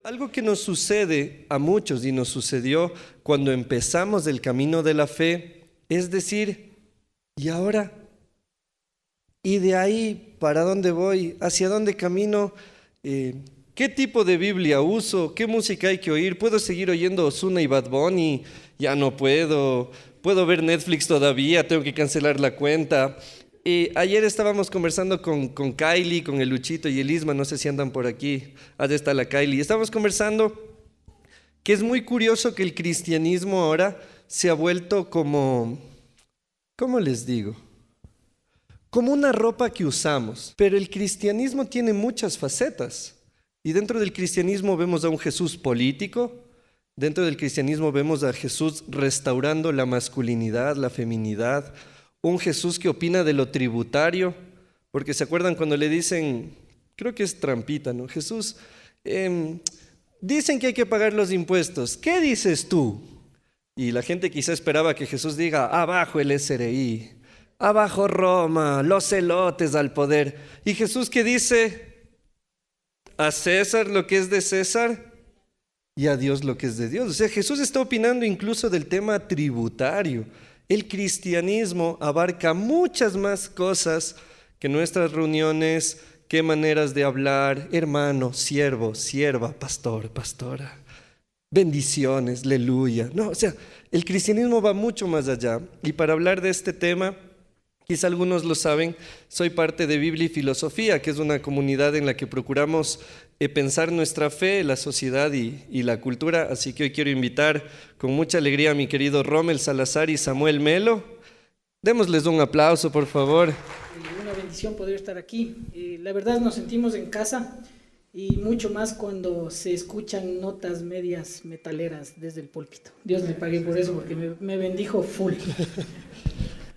Algo que nos sucede a muchos y nos sucedió cuando empezamos el camino de la fe es decir, ¿y ahora? ¿Y de ahí para dónde voy? ¿Hacia dónde camino? ¿Qué tipo de Biblia uso? ¿Qué música hay que oír? ¿Puedo seguir oyendo Ozuna y Bad Bunny? Ya no puedo. ¿Puedo ver Netflix todavía? Tengo que cancelar la cuenta. Ayer estábamos conversando con Kylie, con el Luchito y el Isma, no sé si andan por aquí. Allá está la Kylie. Estábamos conversando que es muy curioso que el cristianismo ahora se ha vuelto como, ¿cómo les digo? Como una ropa que usamos. Pero el cristianismo tiene muchas facetas. Y dentro del cristianismo vemos a un Jesús político. Dentro del cristianismo vemos a Jesús restaurando la masculinidad, la feminidad. Un Jesús que opina de lo tributario, porque se acuerdan cuando le dicen, creo que es trampita, ¿no? Jesús, dicen que hay que pagar los impuestos, ¿qué dices tú? Y la gente quizá esperaba que Jesús diga, abajo el SRI, abajo Roma, los celotes al poder. Y Jesús que dice, a César lo que es de César y a Dios lo que es de Dios. O sea, Jesús está opinando incluso del tema tributario. El cristianismo abarca muchas más cosas que nuestras reuniones, qué maneras de hablar, hermano, siervo, sierva, pastor, pastora, bendiciones, aleluya. No, o sea, el cristianismo va mucho más allá. Y para hablar de este tema, quizá algunos lo saben, soy parte de Biblia y Filosofía, que es una comunidad en la que procuramos pensar nuestra fe, la sociedad y la cultura. Así que hoy quiero invitar con mucha alegría a mi querido Rommel Salazar y Samuel Melo. Démosles un aplauso, por favor. Una bendición poder estar aquí. La verdad nos sentimos en casa y mucho más cuando se escuchan notas medias metaleras desde el púlpito. Dios le pague por eso porque me bendijo full.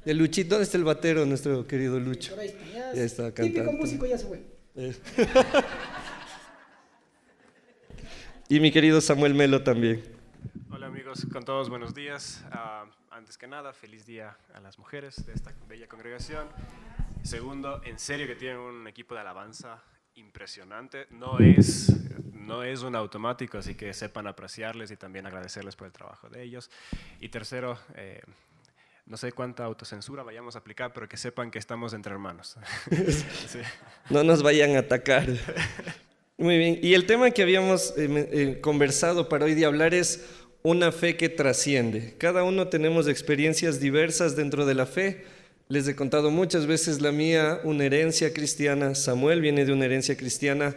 El Luchito, ¿dónde está el batero, nuestro querido Lucho? Por ahí está, Ya está cantando. Típico músico, ya se fue. Y mi querido Samuel Melo también. Hola amigos, con todos buenos días. Antes que nada, feliz día a las mujeres de esta bella congregación. Segundo, en serio que tienen un equipo de alabanza impresionante. No es un automático, así que sepan apreciarles y también agradecerles por el trabajo de ellos. Y tercero, no sé cuánta autocensura vayamos a aplicar, pero que sepan que estamos entre hermanos. Sí. No nos vayan a atacar. Muy bien, y el tema que habíamos conversado para hoy día hablar es una fe que trasciende. Cada uno tenemos experiencias diversas dentro de la fe. Les he contado muchas veces la mía, una herencia cristiana. Samuel viene de una herencia cristiana.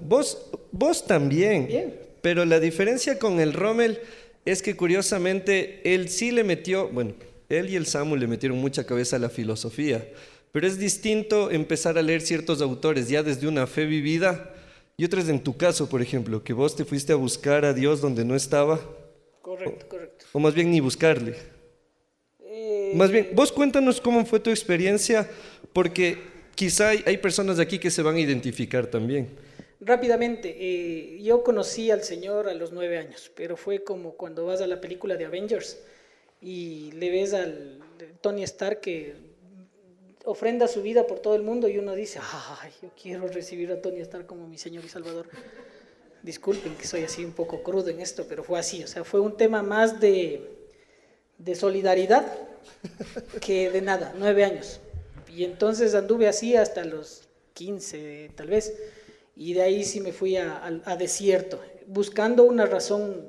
Vos también. Bien. Pero la diferencia con el Rommel es que curiosamente él sí le metió, bueno, él y el Samu le metieron mucha cabeza a la filosofía. Pero es distinto empezar a leer ciertos autores ya desde una fe vivida y otros en tu caso, por ejemplo, que vos te fuiste a buscar a Dios donde no estaba. Correcto. O más bien ni buscarle. Más bien, vos cuéntanos cómo fue tu experiencia, porque quizá hay personas de aquí que se van a identificar también. Rápidamente, yo conocí al Señor a los 9 años, pero fue como cuando vas a la película de Avengers y le ves al Tony Stark que ofrenda su vida por todo el mundo y uno dice, ay, yo quiero recibir a Tony Stark como mi Señor y Salvador. Disculpen que soy así un poco crudo en esto, pero fue así, o sea, fue un tema más de solidaridad que de nada, 9 años. Y entonces anduve así hasta los 15 tal vez, y de ahí sí me fui a desierto, buscando una razón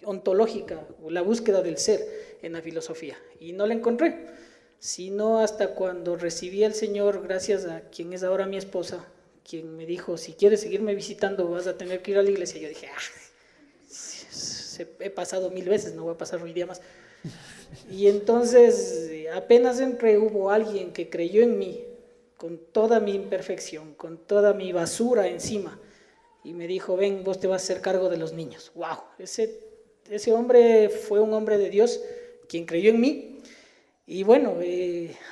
ontológica, o la búsqueda del ser en la filosofía, y no la encontré. Sino hasta cuando recibí al Señor, gracias a quien es ahora mi esposa, quien me dijo, si quieres seguirme visitando vas a tener que ir a la iglesia. Yo dije, he pasado 1000 veces, no voy a pasar hoy día más. Y entonces apenas entré, hubo alguien que creyó en mí, con toda mi imperfección, con toda mi basura encima, y me dijo, ven, vos te vas a hacer cargo de los niños. ¡Wow! Ese hombre fue un hombre de Dios, quien creyó en mí. Y bueno,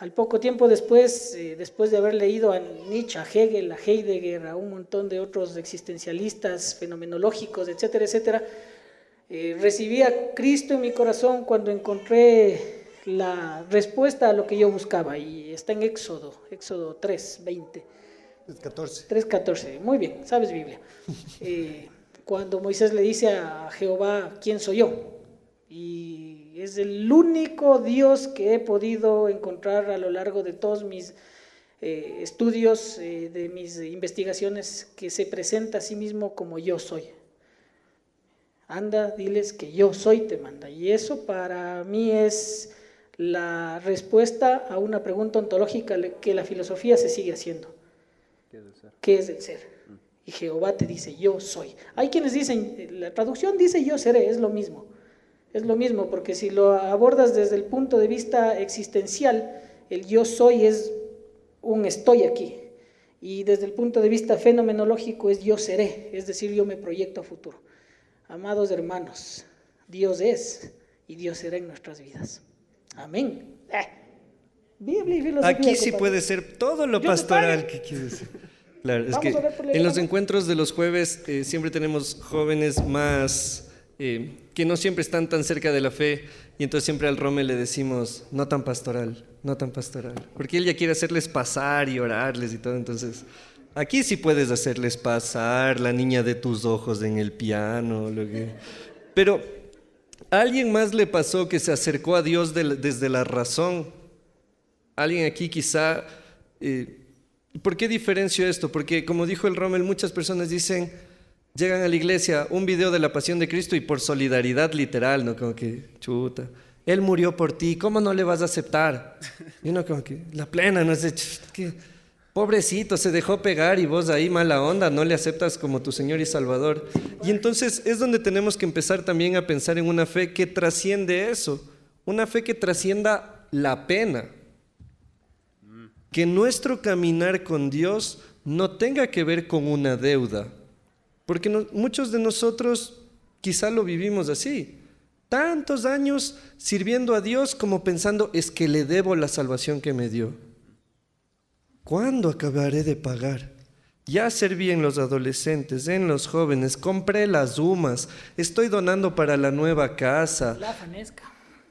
al poco tiempo después de haber leído a Nietzsche, a Hegel, a Heidegger, a un montón de otros existencialistas, fenomenológicos, etcétera, etcétera, recibí a Cristo en mi corazón cuando encontré la respuesta a lo que yo buscaba, y está en Éxodo 3:20. 3:14. 3:14, muy bien, sabes Biblia. Cuando Moisés le dice a Jehová, ¿quién soy yo? Y es el único Dios que he podido encontrar a lo largo de todos mis estudios, de mis investigaciones, que se presenta a sí mismo como yo soy. Anda, diles que yo soy, te manda. Y eso para mí es la respuesta a una pregunta ontológica que la filosofía se sigue haciendo. ¿Qué es el ser? Y Jehová te dice, yo soy. Hay quienes dicen, la traducción dice yo seré, es lo mismo. Es lo mismo, porque si lo abordas desde el punto de vista existencial, el yo soy es un estoy aquí. Y desde el punto de vista fenomenológico es yo seré, es decir, yo me proyecto a futuro. Amados hermanos, Dios es y Dios será en nuestras vidas. Amén. Biblia y filosofía. Aquí sí compadre. puede ser todo lo pastoral que quieres. Claro, es que en los encuentros de los jueves siempre tenemos jóvenes más que no siempre están tan cerca de la fe, y entonces siempre al Rome le decimos, no tan pastoral, porque él ya quiere hacerles pasar y orarles y todo. Entonces aquí sí puedes hacerles pasar, la niña de tus ojos en el piano, pero a alguien más le pasó que se acercó a Dios desde la razón. Alguien aquí quizá, ¿por qué diferencio esto? Porque como dijo el Rommel, muchas personas dicen, llegan a la iglesia, un video de la pasión de Cristo y por solidaridad literal, ¿no? Como que, chuta, Él murió por ti, ¿cómo no le vas a aceptar? Y uno como que, la plena, no sé, que pobrecito, se dejó pegar y vos ahí mala onda, no le aceptas como tu Señor y Salvador. Y entonces es donde tenemos que empezar también a pensar en una fe que trasciende eso, una fe que trascienda la pena. Que nuestro caminar con Dios no tenga que ver con una deuda, porque muchos de nosotros quizá lo vivimos así, tantos años sirviendo a Dios como pensando, es que le debo la salvación que me dio. ¿Cuándo acabaré de pagar? Ya serví en los adolescentes, en los jóvenes, compré las UMAS, estoy donando para la nueva casa.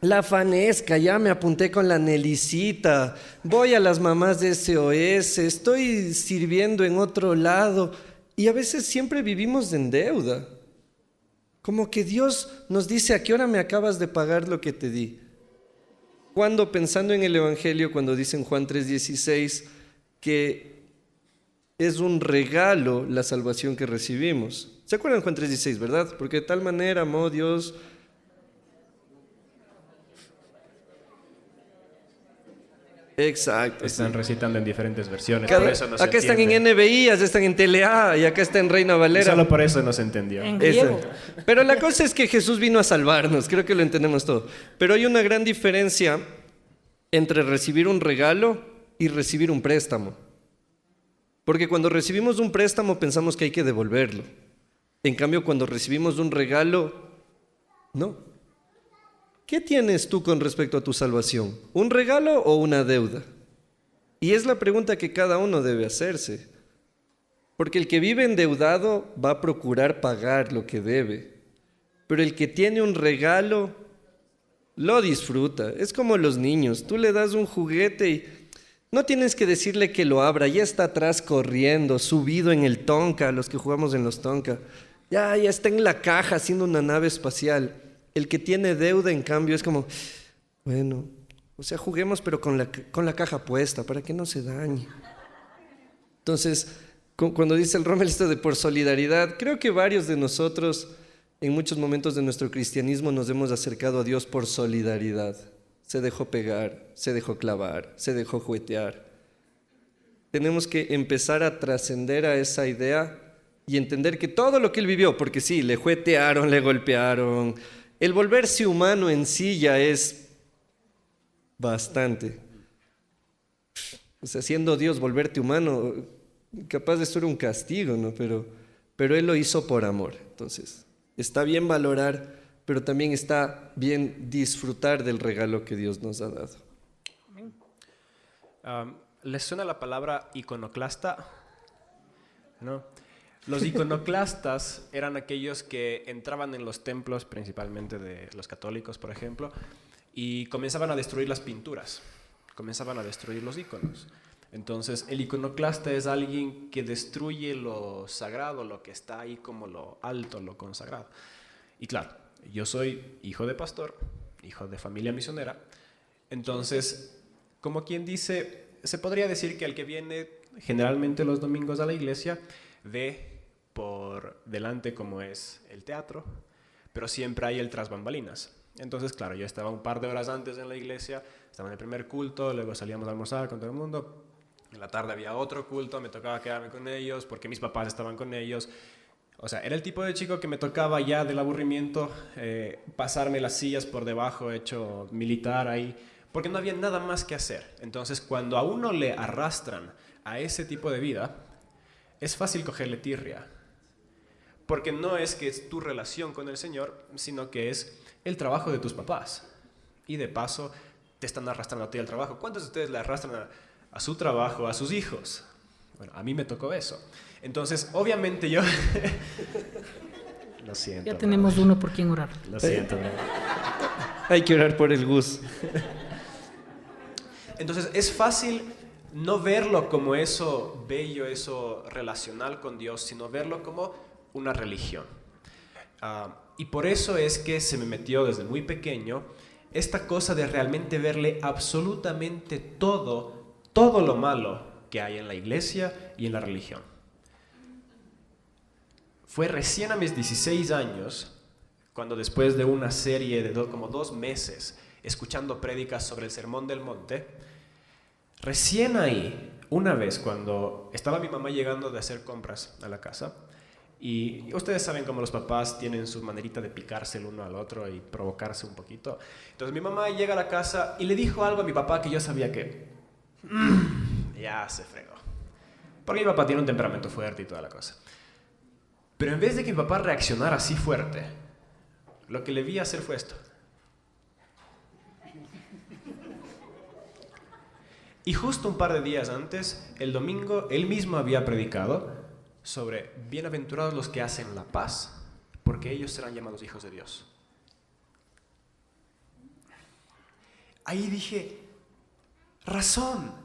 La Fanesca, ya me apunté con la Nelicita, voy a las mamás de SOS, estoy sirviendo en otro lado, y a veces siempre vivimos en deuda. Como que Dios nos dice, ¿a qué hora me acabas de pagar lo que te di? Cuando pensando en el Evangelio, cuando dice en Juan 3:16 que es un regalo la salvación que recibimos. ¿Se acuerdan Juan 3:16, verdad? Porque de tal manera amó Dios. Exacto. Están recitando en diferentes versiones. Por eso no se acá están entiende. en NBI, allá están en TLA y acá está en Reina Valera. Solo por eso no se entendió. En griego. Pero la cosa es que Jesús vino a salvarnos, creo que lo entendemos todo. Pero hay una gran diferencia entre recibir un regalo y recibir un préstamo. Porque cuando recibimos un préstamo pensamos que hay que devolverlo. En cambio, cuando recibimos un regalo, no. ¿Qué tienes tú con respecto a tu salvación? ¿Un regalo o una deuda? Y es la pregunta que cada uno debe hacerse. Porque el que vive endeudado va a procurar pagar lo que debe. Pero el que tiene un regalo, lo disfruta. Es como los niños. Tú le das un juguete y no tienes que decirle que lo abra. Ya está atrás corriendo, subido en el Tonka, los que jugamos en los Tonka. Ya está en la caja haciendo una nave espacial. El que tiene deuda, en cambio, es como, bueno, o sea, juguemos pero con la caja puesta para que no se dañe. Entonces, cuando dice el Rommel esto de por solidaridad, creo que varios de nosotros en muchos momentos de nuestro cristianismo nos hemos acercado a Dios por solidaridad. Se dejó pegar, se dejó clavar, se dejó juguetear. Tenemos que empezar a trascender a esa idea y entender que todo lo que él vivió, porque sí, le juguetearon, le golpearon, el volverse humano en sí ya es bastante. O sea, siendo Dios, volverte humano, capaz de ser un castigo, ¿no? Pero Él lo hizo por amor. Entonces, está bien valorar, pero también está bien disfrutar del regalo que Dios nos ha dado. ¿Les suena la palabra iconoclasta? ¿No? Los iconoclastas eran aquellos que entraban en los templos, principalmente de los católicos, por ejemplo, y comenzaban a destruir las pinturas, comenzaban a destruir los iconos. Entonces, el iconoclasta es alguien que destruye lo sagrado, lo que está ahí como lo alto, lo consagrado. Y claro, yo soy hijo de pastor, hijo de familia misionera. Entonces, como quien dice, se podría decir que el que viene generalmente los domingos a la iglesia ve por delante como es el teatro, pero siempre hay el tras bambalinas. Entonces, claro, yo estaba un par de horas antes en la iglesia, estaba en el primer culto, luego salíamos a almorzar con todo el mundo. En la tarde había otro culto, me tocaba quedarme con ellos porque mis papás estaban con ellos. O sea, era el tipo de chico que me tocaba ya del aburrimiento pasarme las sillas por debajo, hecho militar ahí, porque no había nada más que hacer. Entonces, cuando a uno le arrastran a ese tipo de vida, es fácil cogerle tirria. Porque no es que es tu relación con el Señor, sino que es el trabajo de tus papás. Y de paso, te están arrastrando a ti al trabajo. ¿Cuántos de ustedes le arrastran a su trabajo, a sus hijos? Bueno, a mí me tocó eso. Entonces, obviamente yo... Lo siento. Ya tenemos uno por quien orar. Lo siento. Hay que orar por el Gus. Entonces, es fácil no verlo como eso bello, eso relacional con Dios, sino verlo como una religión. Y por eso es que se me metió desde muy pequeño esta cosa de realmente verle absolutamente todo lo malo que hay en la iglesia y en la religión. Fue recién a mis 16 años, cuando después de una serie de como 2 meses, escuchando prédicas sobre el Sermón del Monte, recién ahí, una vez cuando estaba mi mamá llegando de hacer compras a la casa, y ustedes saben cómo los papás tienen su manerita de picarse el uno al otro y provocarse un poquito. Entonces mi mamá llega a la casa y le dijo algo a mi papá que yo sabía que ya se fregó. Porque mi papá tiene un temperamento fuerte y toda la cosa. Pero en vez de que mi papá reaccionara así fuerte, lo que le vi hacer fue esto. Y justo un par de días antes, el domingo, él mismo había predicado sobre bienaventurados los que hacen la paz, porque ellos serán llamados hijos de Dios. Ahí dije, razón.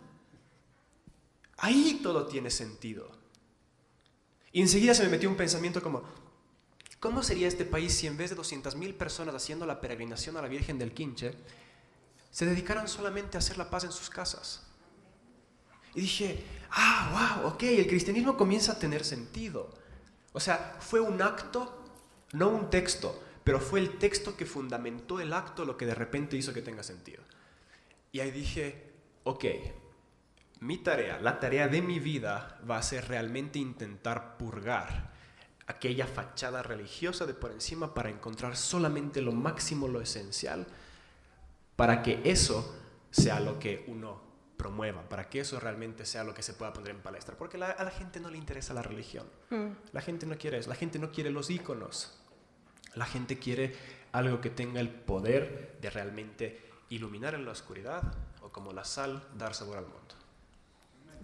Ahí todo tiene sentido. Y enseguida se me metió un pensamiento como, ¿cómo sería este país si en vez de 200.000 personas haciendo la peregrinación a la Virgen del Quinche, se dedicaran solamente a hacer la paz en sus casas? Y dije, wow, ok, el cristianismo comienza a tener sentido. O sea, fue un acto, no un texto, pero fue el texto que fundamentó el acto lo que de repente hizo que tenga sentido. Y ahí dije, ok, mi tarea, la tarea de mi vida va a ser realmente intentar purgar aquella fachada religiosa de por encima para encontrar solamente lo máximo, lo esencial, para que eso sea lo que uno promueva, para que eso realmente sea lo que se pueda poner en palestra, porque a la gente no le interesa la religión, la gente no quiere eso, la gente no quiere los íconos, la gente quiere algo que tenga el poder de realmente iluminar en la oscuridad o como la sal dar sabor al mundo.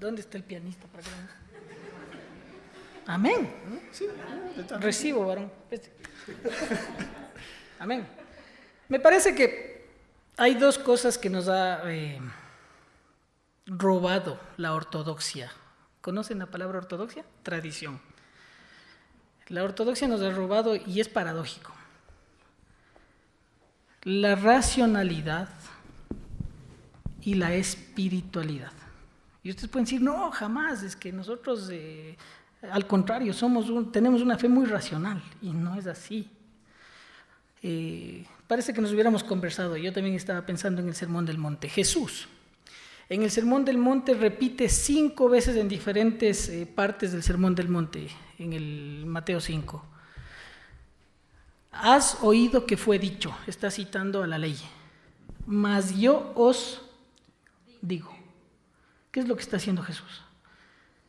¿Dónde está el pianista? Para que... Amén. Sí, Recibo, varón. Amén. Me parece que hay 2 cosas que nos ha robado la ortodoxia. ¿Conocen la palabra ortodoxia? Tradición. La ortodoxia nos ha robado, y es paradójico, la racionalidad y la espiritualidad. Y ustedes pueden decir, no, jamás, es que nosotros, al contrario, tenemos una fe muy racional, y no es así. Parece que nos hubiéramos conversado. Yo también estaba pensando en el Sermón del Monte. Jesús, en el Sermón del Monte, repite 5 veces en diferentes partes del Sermón del Monte, en el Mateo 5. Has oído que fue dicho, está citando a la ley, mas yo os digo. ¿Qué es lo que está haciendo Jesús?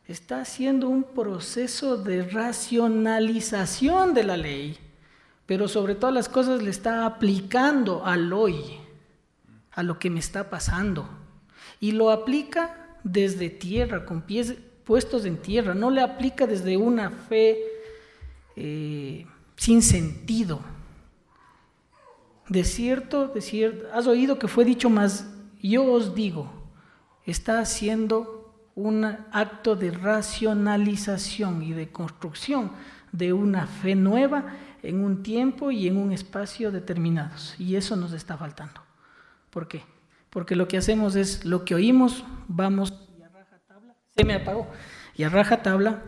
Está haciendo un proceso de racionalización de la ley, pero sobre todas las cosas le está aplicando al hoy, a lo que me está pasando. Y lo aplica desde tierra, con pies puestos en tierra, no le aplica desde una fe sin sentido. De cierto, has oído que fue dicho, mas yo os digo. Está haciendo un acto de racionalización y de construcción de una fe nueva en un tiempo y en un espacio determinados. Y eso nos está faltando. ¿Por qué? Porque lo que hacemos es, lo que oímos, vamos y a rajatabla, se me apagó, y a rajatabla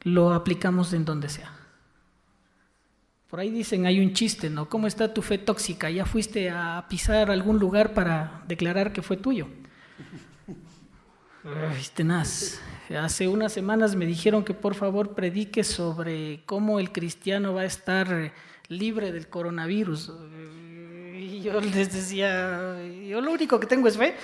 lo aplicamos en donde sea. Por ahí dicen, hay un chiste, ¿no? ¿Cómo está tu fe tóxica? ¿Ya fuiste a pisar algún lugar para declarar que fue tuyo? Ay, tenaz. Hace unas semanas me dijeron que por favor predique sobre cómo el cristiano va a estar libre del coronavirus. Y yo les decía, yo lo único que tengo es fe.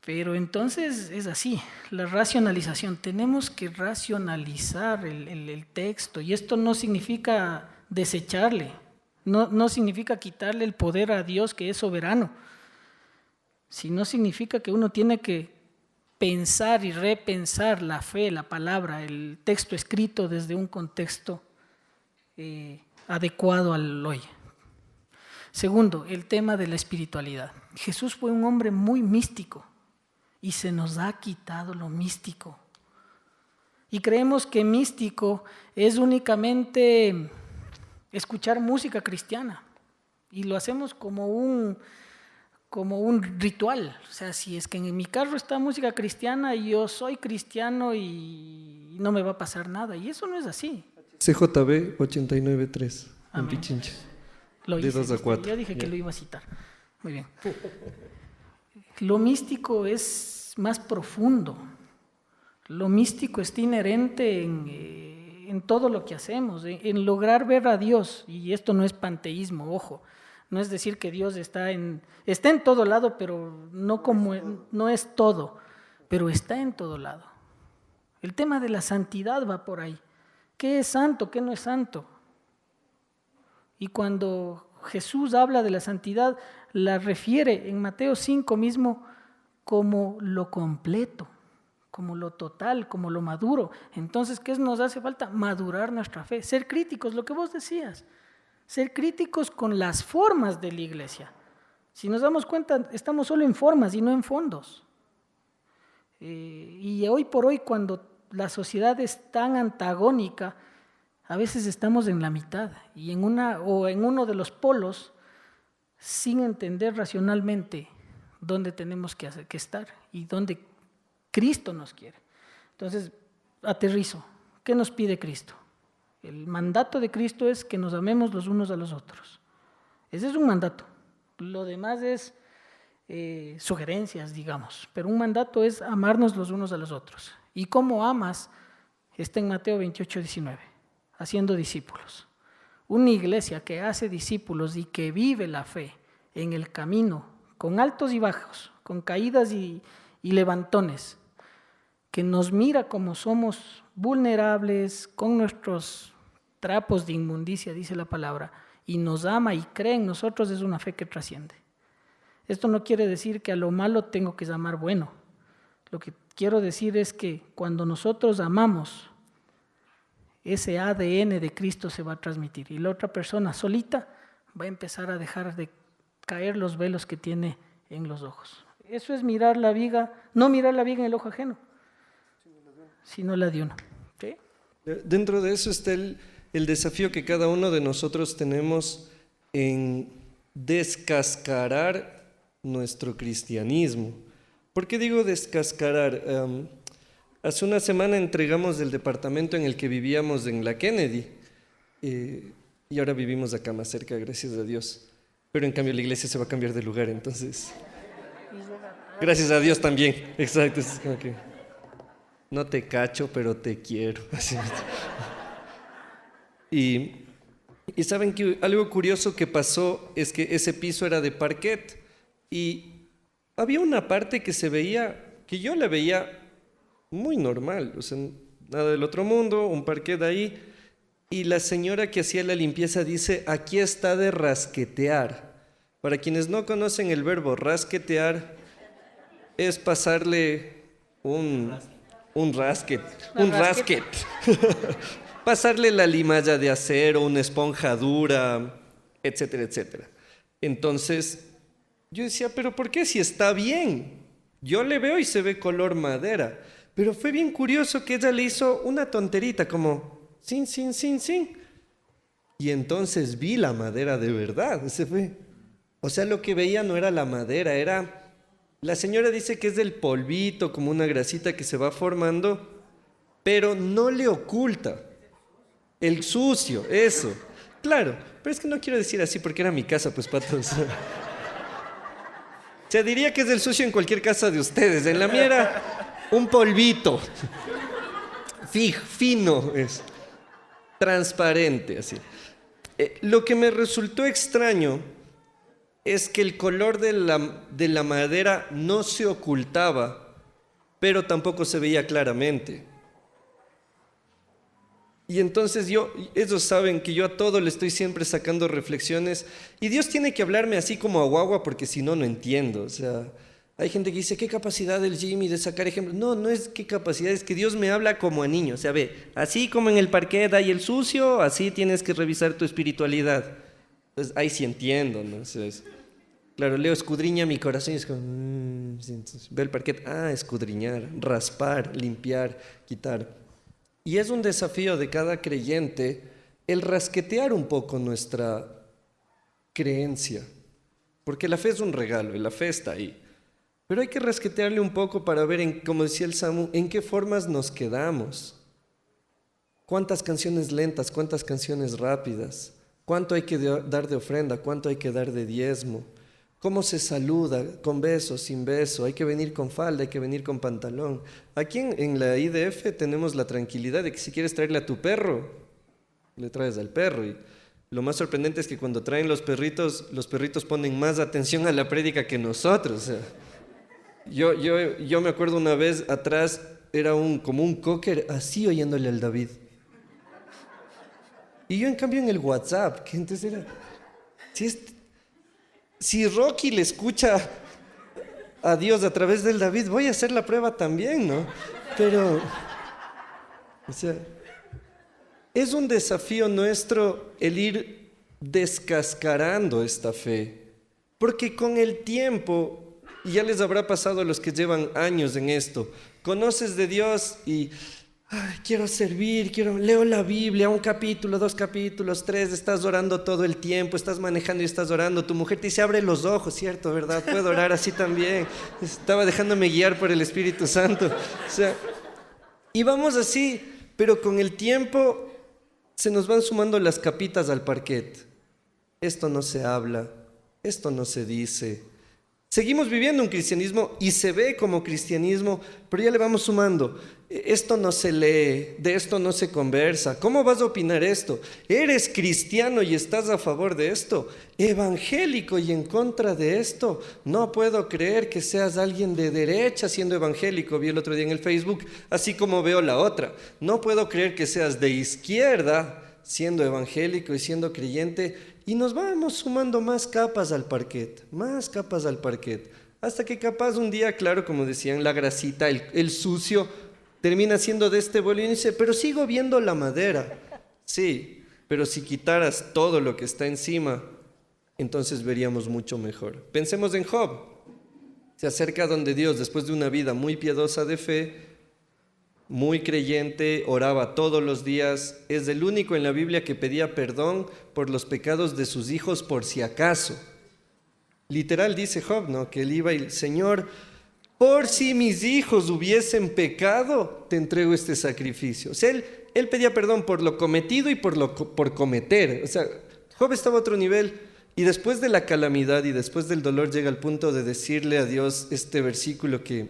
Pero entonces es así, la racionalización. Tenemos que racionalizar el texto, y esto no significa desecharle, no significa quitarle el poder a Dios, que es soberano, sino significa que uno tiene que pensar y repensar la fe, la palabra, el texto escrito desde un contexto adecuado al hoy. Segundo, el tema de la espiritualidad. Jesús fue un hombre muy místico y se nos ha quitado lo místico. Y creemos que místico es únicamente escuchar música cristiana, y lo hacemos como un ritual. O sea, si es que en mi carro está música cristiana, yo soy cristiano y no me va a pasar nada, y eso no es así. CJB 89.3 en Amén. Pichincha. Lo De hice, 2 a 4. yo dije que lo iba a citar. Muy bien. Lo místico es más profundo. Lo místico está inherente en todo lo que hacemos, en lograr ver a Dios. Y esto no es panteísmo, ojo. No es decir que Dios está en todo lado, pero no es todo, pero está en todo lado. El tema de la santidad va por ahí. ¿Qué es santo? ¿Qué no es santo? Y cuando Jesús habla de la santidad, la refiere en Mateo 5 mismo como lo completo, como lo total, como lo maduro. Entonces, ¿qué nos hace falta? Madurar nuestra fe, ser críticos, lo que vos decías, ser críticos con las formas de la iglesia. Si nos damos cuenta, estamos solo en formas y no en fondos. Y hoy por hoy, cuando la sociedad es tan antagónica, a veces estamos en la mitad y en uno de los polos, sin entender racionalmente dónde tenemos que estar y dónde Cristo nos quiere. Entonces, aterrizo. ¿Qué nos pide Cristo? El mandato de Cristo es que nos amemos los unos a los otros. Ese es un mandato. Lo demás es sugerencias, digamos, pero un mandato es amarnos los unos a los otros. ¿Y cómo amas? Está en Mateo 28:19, haciendo discípulos. Una iglesia que hace discípulos y que vive la fe en el camino, con altos y bajos, con caídas y levantones, que nos mira como somos vulnerables, con nuestros trapos de inmundicia, dice la palabra, y nos ama y cree en nosotros, es una fe que trasciende. Esto no quiere decir que a lo malo tengo que llamar bueno. Lo que quiero decir es que cuando nosotros amamos, ese ADN de Cristo se va a transmitir, y la otra persona solita va a empezar a dejar de caer los velos que tiene en los ojos. Eso es mirar la viga, no mirar la viga en el ojo ajeno, sino la de uno. ¿Sí? Dentro de eso está el desafío que cada uno de nosotros tenemos en descascarar nuestro cristianismo. ¿Por qué digo descascarar? Hace una semana entregamos el departamento en el que vivíamos en la Kennedy, y ahora vivimos acá más cerca, gracias a Dios. Pero en cambio la iglesia se va a cambiar de lugar, entonces gracias a Dios también. Exacto, es como que no te cacho, pero te quiero. Así. Y saben que algo curioso que pasó es que ese piso era de parquet, y había una parte que se veía, que yo la veía muy normal, o sea, nada del otro mundo, un parquet ahí, y la señora que hacía la limpieza dice, aquí está de rasquetear. Para quienes no conocen el verbo rasquetear, es pasarle un rasquet, pasarle la limalla de acero, una esponja dura, etcétera, etcétera. Entonces, yo decía, pero ¿por qué si está bien? Yo le veo y se ve color madera. Pero fue bien curioso que ella le hizo una tonterita como, sin, sin, sin, sin. Y entonces vi la madera de verdad. Ese fue. O sea, lo que veía no era la madera, era... La señora dice que es del polvito, como una grasita que se va formando, pero no le oculta el sucio, eso. Claro, pero es que no quiero decir así porque era mi casa, pues, patos. O sea, diría que es del sucio en cualquier casa de ustedes. En la mía era un polvito. Fino, es transparente, así. Lo que me resultó extraño es que el color de la madera no se ocultaba, pero tampoco se veía claramente. Y entonces ellos saben que yo a todo le estoy siempre sacando reflexiones, y Dios tiene que hablarme así como a guagua, porque si no, no entiendo. O sea, hay gente que dice, ¿qué capacidad del Jimmy de sacar ejemplos? No, no es qué capacidad, es que Dios me habla como a niño. O sea, ve, así como en el parquet hay el sucio, así tienes que revisar tu espiritualidad. Entonces, ahí sí entiendo, ¿no? Entonces, claro, Leo escudriña mi corazón y es como, sí, entonces, ve el parquet, escudriñar, raspar, limpiar, quitar. Y es un desafío de cada creyente el rasquetear un poco nuestra creencia, porque la fe es un regalo y la fe está ahí. Pero hay que rasquetearle un poco para ver, como decía el Samu, en qué formas nos quedamos. ¿Cuántas canciones lentas, cuántas canciones rápidas? ¿Cuánto hay que dar de ofrenda? ¿Cuánto hay que dar de diezmo? ¿Cómo se saluda? ¿Con beso, sin beso? ¿Hay que venir con falda? ¿Hay que venir con pantalón? Aquí en la IDF tenemos la tranquilidad de que si quieres traerle a tu perro, le traes al perro. Y lo más sorprendente es que cuando traen los perritos ponen más atención a la prédica que nosotros. O sea, yo me acuerdo una vez atrás, era como un cocker así oyéndole al David. Y yo en cambio en el WhatsApp, que entonces era... Si Rocky le escucha a Dios a través del David, voy a hacer la prueba también, ¿no? Pero, o sea, es un desafío nuestro el ir descascarando esta fe, porque con el tiempo, y ya les habrá pasado a los que llevan años en esto, conoces de Dios y... quiero servir, leo la Biblia, 1 capítulo, 2 capítulos, 3, estás orando todo el tiempo, estás manejando y estás orando, tu mujer te dice, abre los ojos, ¿cierto? ¿Verdad? Puedo orar así también. Estaba dejándome guiar por el Espíritu Santo. O sea, y vamos así, pero con el tiempo se nos van sumando las capitas al parquet. Esto no se habla, esto no se dice. Seguimos viviendo un cristianismo y se ve como cristianismo, pero ya le vamos sumando. Esto no se lee, de esto no se conversa. ¿Cómo vas a opinar esto? ¿Eres cristiano y estás a favor de esto? ¿Evangélico y en contra de esto? No puedo creer que seas alguien de derecha siendo evangélico. Vi el otro día en el Facebook, así como veo la otra. No puedo creer que seas de izquierda siendo evangélico y siendo creyente. Y nos vamos sumando más capas al parquet, hasta que capaz un día, claro, como decían, la grasita, el sucio, termina siendo de este vuelo y dice, pero sigo viendo la madera. Sí, pero si quitaras todo lo que está encima, entonces veríamos mucho mejor. Pensemos en Job. Se acerca donde Dios, después de una vida muy piadosa de fe, muy creyente, oraba todos los días, es el único en la Biblia que pedía perdón por los pecados de sus hijos por si acaso. Literal dice Job, ¿no? Que él iba y, Señor, por si mis hijos hubiesen pecado, te entrego este sacrificio. O sea, él pedía perdón por lo cometido y por cometer. O sea, Job estaba a otro nivel. Y después de la calamidad y después del dolor llega al punto de decirle a Dios este versículo que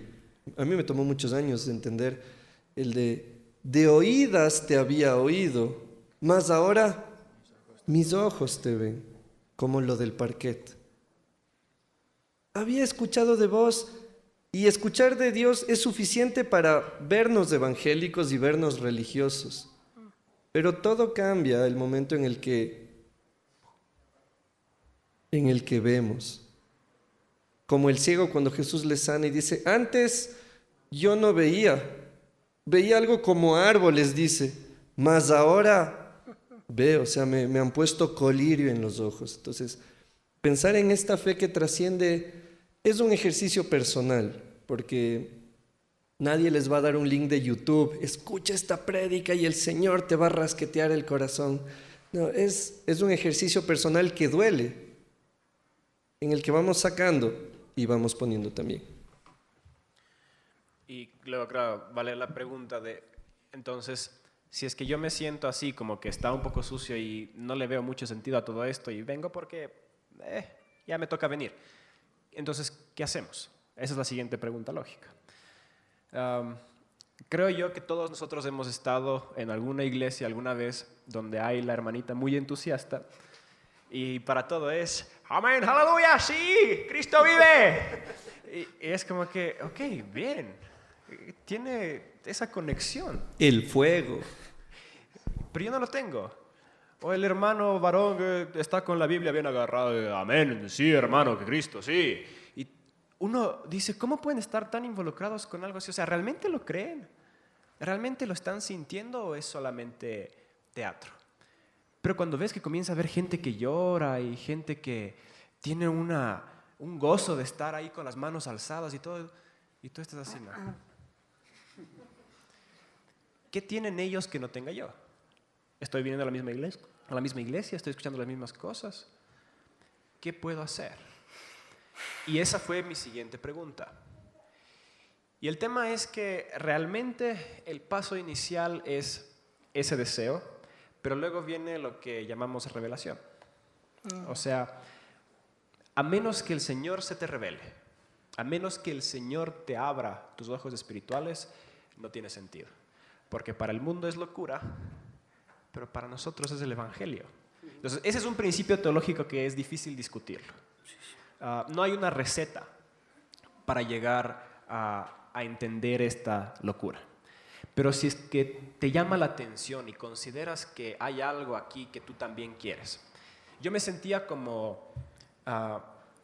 a mí me tomó muchos años de entender. El de oídas te había oído, mas ahora mis ojos te ven, como lo del parquet. Había escuchado de vos, y escuchar de Dios es suficiente para vernos evangélicos y vernos religiosos. Pero todo cambia el momento en el que vemos. Como el ciego cuando Jesús le sana y dice, antes yo no veía algo como árboles, dice, mas ahora veo, o sea, me han puesto colirio en los ojos. Entonces, pensar en esta fe que trasciende es un ejercicio personal, porque Nadie les va a dar un link de YouTube. Escucha esta prédica y el Señor te va a rasquetear el corazón. No, es un ejercicio personal que duele, en el que vamos sacando y vamos poniendo también. Y luego, claro, vale la pregunta de, entonces, si es que yo me siento así, como que está un poco sucio y no le veo mucho sentido a todo esto y vengo porque ya me toca venir. Entonces, ¿qué hacemos? Esa es la siguiente pregunta lógica. Creo yo que todos nosotros hemos estado en alguna iglesia alguna vez donde hay la hermanita muy entusiasta y para todo es, amén, aleluya, sí, Cristo vive. Y es como que, ok, bien, tiene esa conexión. El fuego. Pero yo no lo tengo. O el hermano varón que está con la Biblia bien agarrado, amén, sí, hermano, que Cristo, sí. Y uno dice, ¿cómo pueden estar tan involucrados con algo así? O sea, ¿realmente lo creen? ¿Realmente lo están sintiendo o es solamente teatro? Pero cuando ves que comienza a haber gente que llora y gente que tiene un gozo de estar ahí con las manos alzadas y todo, y tú estás así, ¿no? ¿Qué tienen ellos que no tenga yo? Estoy viniendo a la misma iglesia, estoy escuchando las mismas cosas. ¿Qué puedo hacer? Y esa fue mi siguiente pregunta. Y el tema es que realmente el paso inicial es ese deseo, pero luego viene lo que llamamos revelación. O sea, a menos que el Señor se te revele, a menos que el Señor te abra tus ojos espirituales, no tiene sentido. Porque para el mundo es locura, pero para nosotros es el Evangelio. Entonces, ese es un principio teológico que es difícil discutirlo. No hay una receta para llegar a entender esta locura. Pero si es que te llama la atención y consideras que hay algo aquí que tú también quieres. Yo me sentía como,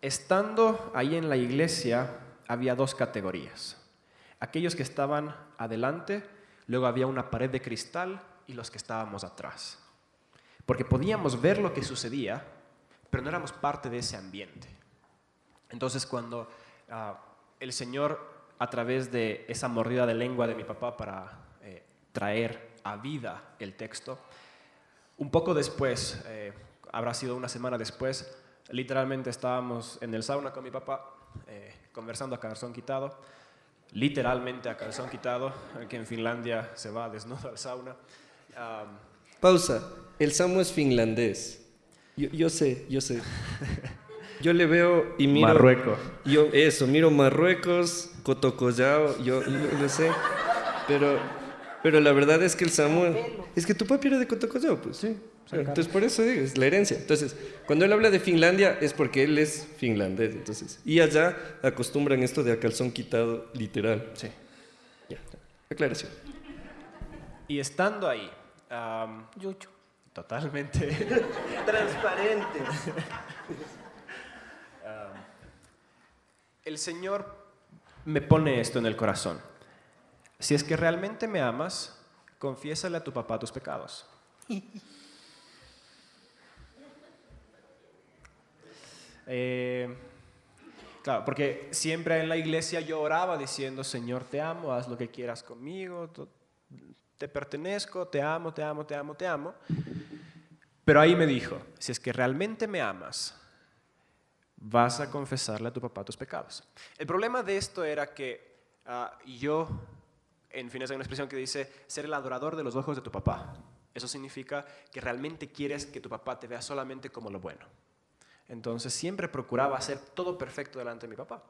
estando ahí en la iglesia, había dos categorías. Aquellos que estaban adelante, luego había una pared de cristal y los que estábamos atrás. Porque podíamos ver lo que sucedía, pero no éramos parte de ese ambiente. Entonces, cuando el Señor, a través de esa mordida de lengua de mi papá para traer a vida el texto, un poco después, habrá sido una semana después, literalmente estábamos en el sauna con mi papá, conversando a calzón quitado, literalmente a calzón quitado, que en Finlandia se va desnudo al sauna. Pausa. El Samu es finlandés. Yo sé. Yo le veo y miro... Marruecos. Miro Marruecos, Cotocollao, yo lo sé. Pero la verdad es que el Samu... Es que tu papi era de Cotocollao, pues. Sí. Entonces, por eso digo, es la herencia. Entonces, cuando él habla de Finlandia, es porque él es finlandés. Entonces, y allá acostumbran esto de a calzón quitado, literal. Sí. Ya, aclaración. Y estando ahí... Yucho. Totalmente. Transparentes. El Señor me pone esto en el corazón. Si es que realmente me amas, confiésale a tu papá tus pecados. Claro, porque siempre en la iglesia yo oraba diciendo, Señor, te amo, haz lo que quieras conmigo, te pertenezco, te amo. Pero ahí me dijo, si es que realmente me amas, vas a confesarle a tu papá tus pecados. El problema de esto era que yo, en fin, es una expresión que dice, ser el adorador de los ojos de tu papá. Eso significa que realmente quieres que tu papá te vea solamente como lo bueno. Entonces siempre procuraba hacer todo perfecto delante de mi papá.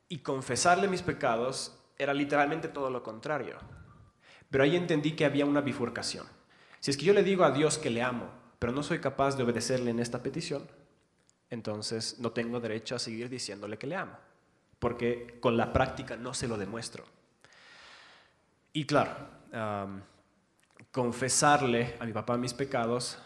Y confesarle mis pecados era literalmente todo lo contrario. Pero ahí entendí que había una bifurcación. Si es que yo le digo a Dios que le amo, pero no soy capaz de obedecerle en esta petición, entonces no tengo derecho a seguir diciéndole que le amo, porque con la práctica no se lo demuestro. Y claro, confesarle a mi papá mis pecados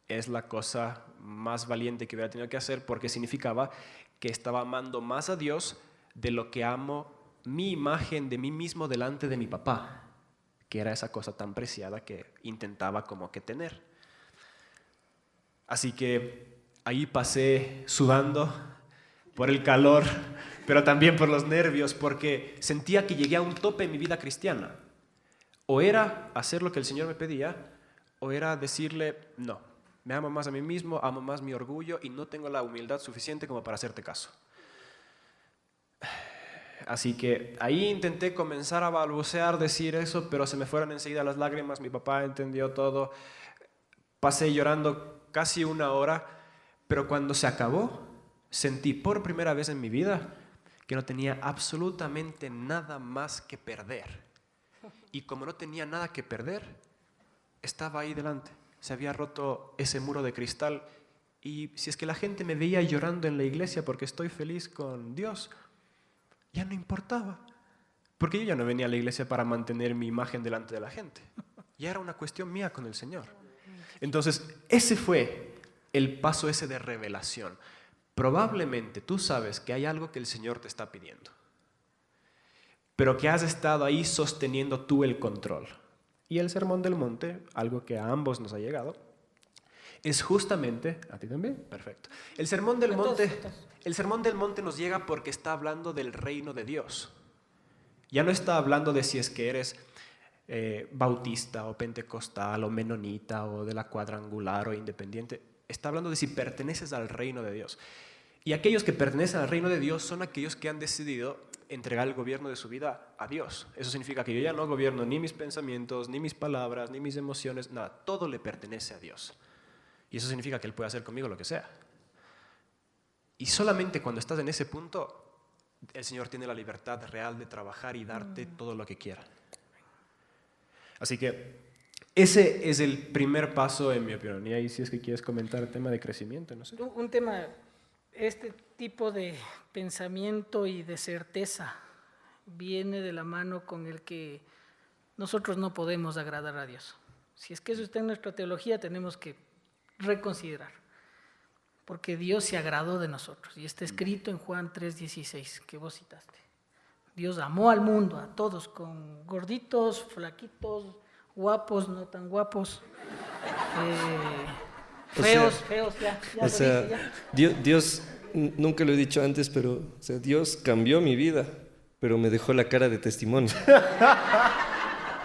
es la cosa más valiente que hubiera tenido que hacer, porque significaba que estaba amando más a Dios de lo que amo mi imagen de mí mismo delante de mi papá, que era esa cosa tan preciada que intentaba como que tener. Así que ahí pasé sudando por el calor pero también por los nervios, porque sentía que llegué a un tope en mi vida cristiana. O era hacer lo que el Señor me pedía, o era decirle, no, me amo más a mí mismo, amo más mi orgullo y no tengo la humildad suficiente como para hacerte caso. Así que ahí intenté comenzar a balbucear, decir eso, pero se me fueron enseguida las lágrimas, mi papá entendió todo, pasé llorando casi 1 hora, pero cuando se acabó, sentí por primera vez en mi vida que no tenía absolutamente nada más que perder. Y como no tenía nada que perder, estaba ahí delante. Se había roto ese muro de cristal y si es que la gente me veía llorando en la iglesia porque estoy feliz con Dios, ya no importaba, porque yo ya no venía a la iglesia para mantener mi imagen delante de la gente. Ya era una cuestión mía con el Señor. Entonces, ese fue el paso ese de revelación. Probablemente tú sabes que hay algo que el Señor te está pidiendo, pero que has estado ahí sosteniendo tú el control. Y el Sermón del Monte, algo que a ambos nos ha llegado, es justamente, ¿a ti también? Perfecto. El Sermón del Monte nos llega porque está hablando del reino de Dios. Ya no está hablando de si es que eres bautista o pentecostal o menonita o de la cuadrangular o independiente. Está hablando de si perteneces al reino de Dios. Y aquellos que pertenecen al reino de Dios son aquellos que han decidido entregar el gobierno de su vida a Dios. Eso significa que yo ya no gobierno ni mis pensamientos, ni mis palabras, ni mis emociones, nada. Todo le pertenece a Dios. Y eso significa que Él puede hacer conmigo lo que sea. Y solamente cuando estás en ese punto, el Señor tiene la libertad real de trabajar y darte todo lo que quiera. Así que ese es el primer paso, en mi opinión. Y ahí si es que quieres comentar el tema de crecimiento, no sé. Un tema, este tipo de pensamiento y de certeza viene de la mano con el que nosotros no podemos agradar a Dios. Si es que eso está en nuestra teología, tenemos que reconsiderar, porque Dios se agradó de nosotros, y está escrito en Juan 3:16, que vos citaste. Dios amó al mundo, a todos, con gorditos, flaquitos, guapos, no tan guapos, feos, ya o sea, lo dije, ya. Dios, nunca lo he dicho antes, pero o sea, Dios cambió mi vida, pero me dejó la cara de testimonio.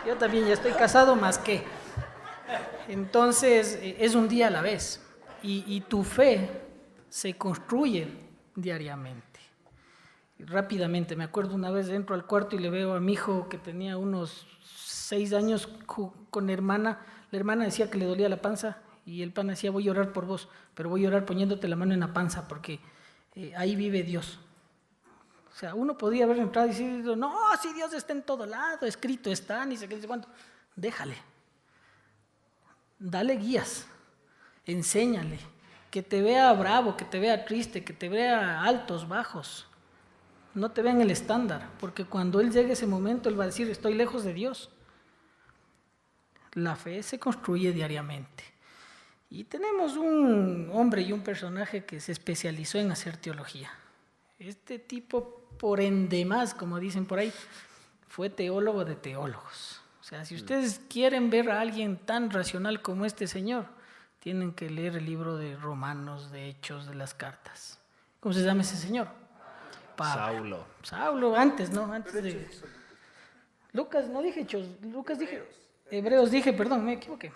Yo también ya estoy casado, más que. Entonces, es un día a la vez, y tu fe se construye diariamente. Rápidamente, me acuerdo una vez entro al cuarto y le veo a mi hijo que tenía unos 6 años con hermana. La hermana decía que le dolía la panza y el pana decía, voy a orar por vos, pero voy a orar poniéndote la mano en la panza porque ahí vive Dios. O sea, uno podía haber entrado y decir, no, si Dios está en todo lado, escrito está, ni sé qué, ni sé cuánto. Déjale. Dale guías, enséñale, que te vea bravo, que te vea triste, que te vea altos, bajos, no te vea en el estándar, porque cuando él llegue ese momento, él va a decir, estoy lejos de Dios. La fe se construye diariamente. Y tenemos un hombre y un personaje que se especializó en hacer teología. Este tipo, por endemás, como dicen por ahí, fue teólogo de teólogos. O sea, si ustedes quieren ver a alguien tan racional como este señor, tienen que leer el libro de Romanos, de Hechos, de las cartas. ¿Cómo se llama ese señor? Pablo. Saulo, antes, ¿no? Antes de... Lucas, no dije Hechos, Lucas dije... Hebreos dije, perdón, me equivoqué.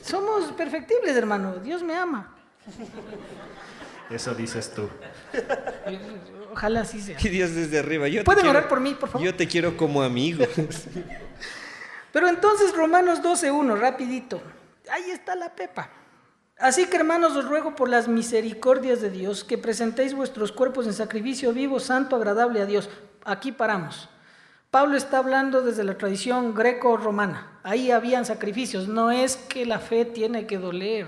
Somos perfectibles, hermano, Dios me ama. Eso dices tú. Ojalá así sea. Y Dios desde arriba. ¿Pueden orar por mí, por favor? Yo te quiero como amigo. Pero entonces Romanos 12:1, rapidito. Ahí está la pepa. Así que, hermanos, os ruego por las misericordias de Dios que presentéis vuestros cuerpos en sacrificio vivo, santo, agradable a Dios. Aquí paramos. Pablo está hablando desde la tradición greco-romana. Ahí habían sacrificios. No es que la fe tiene que doler.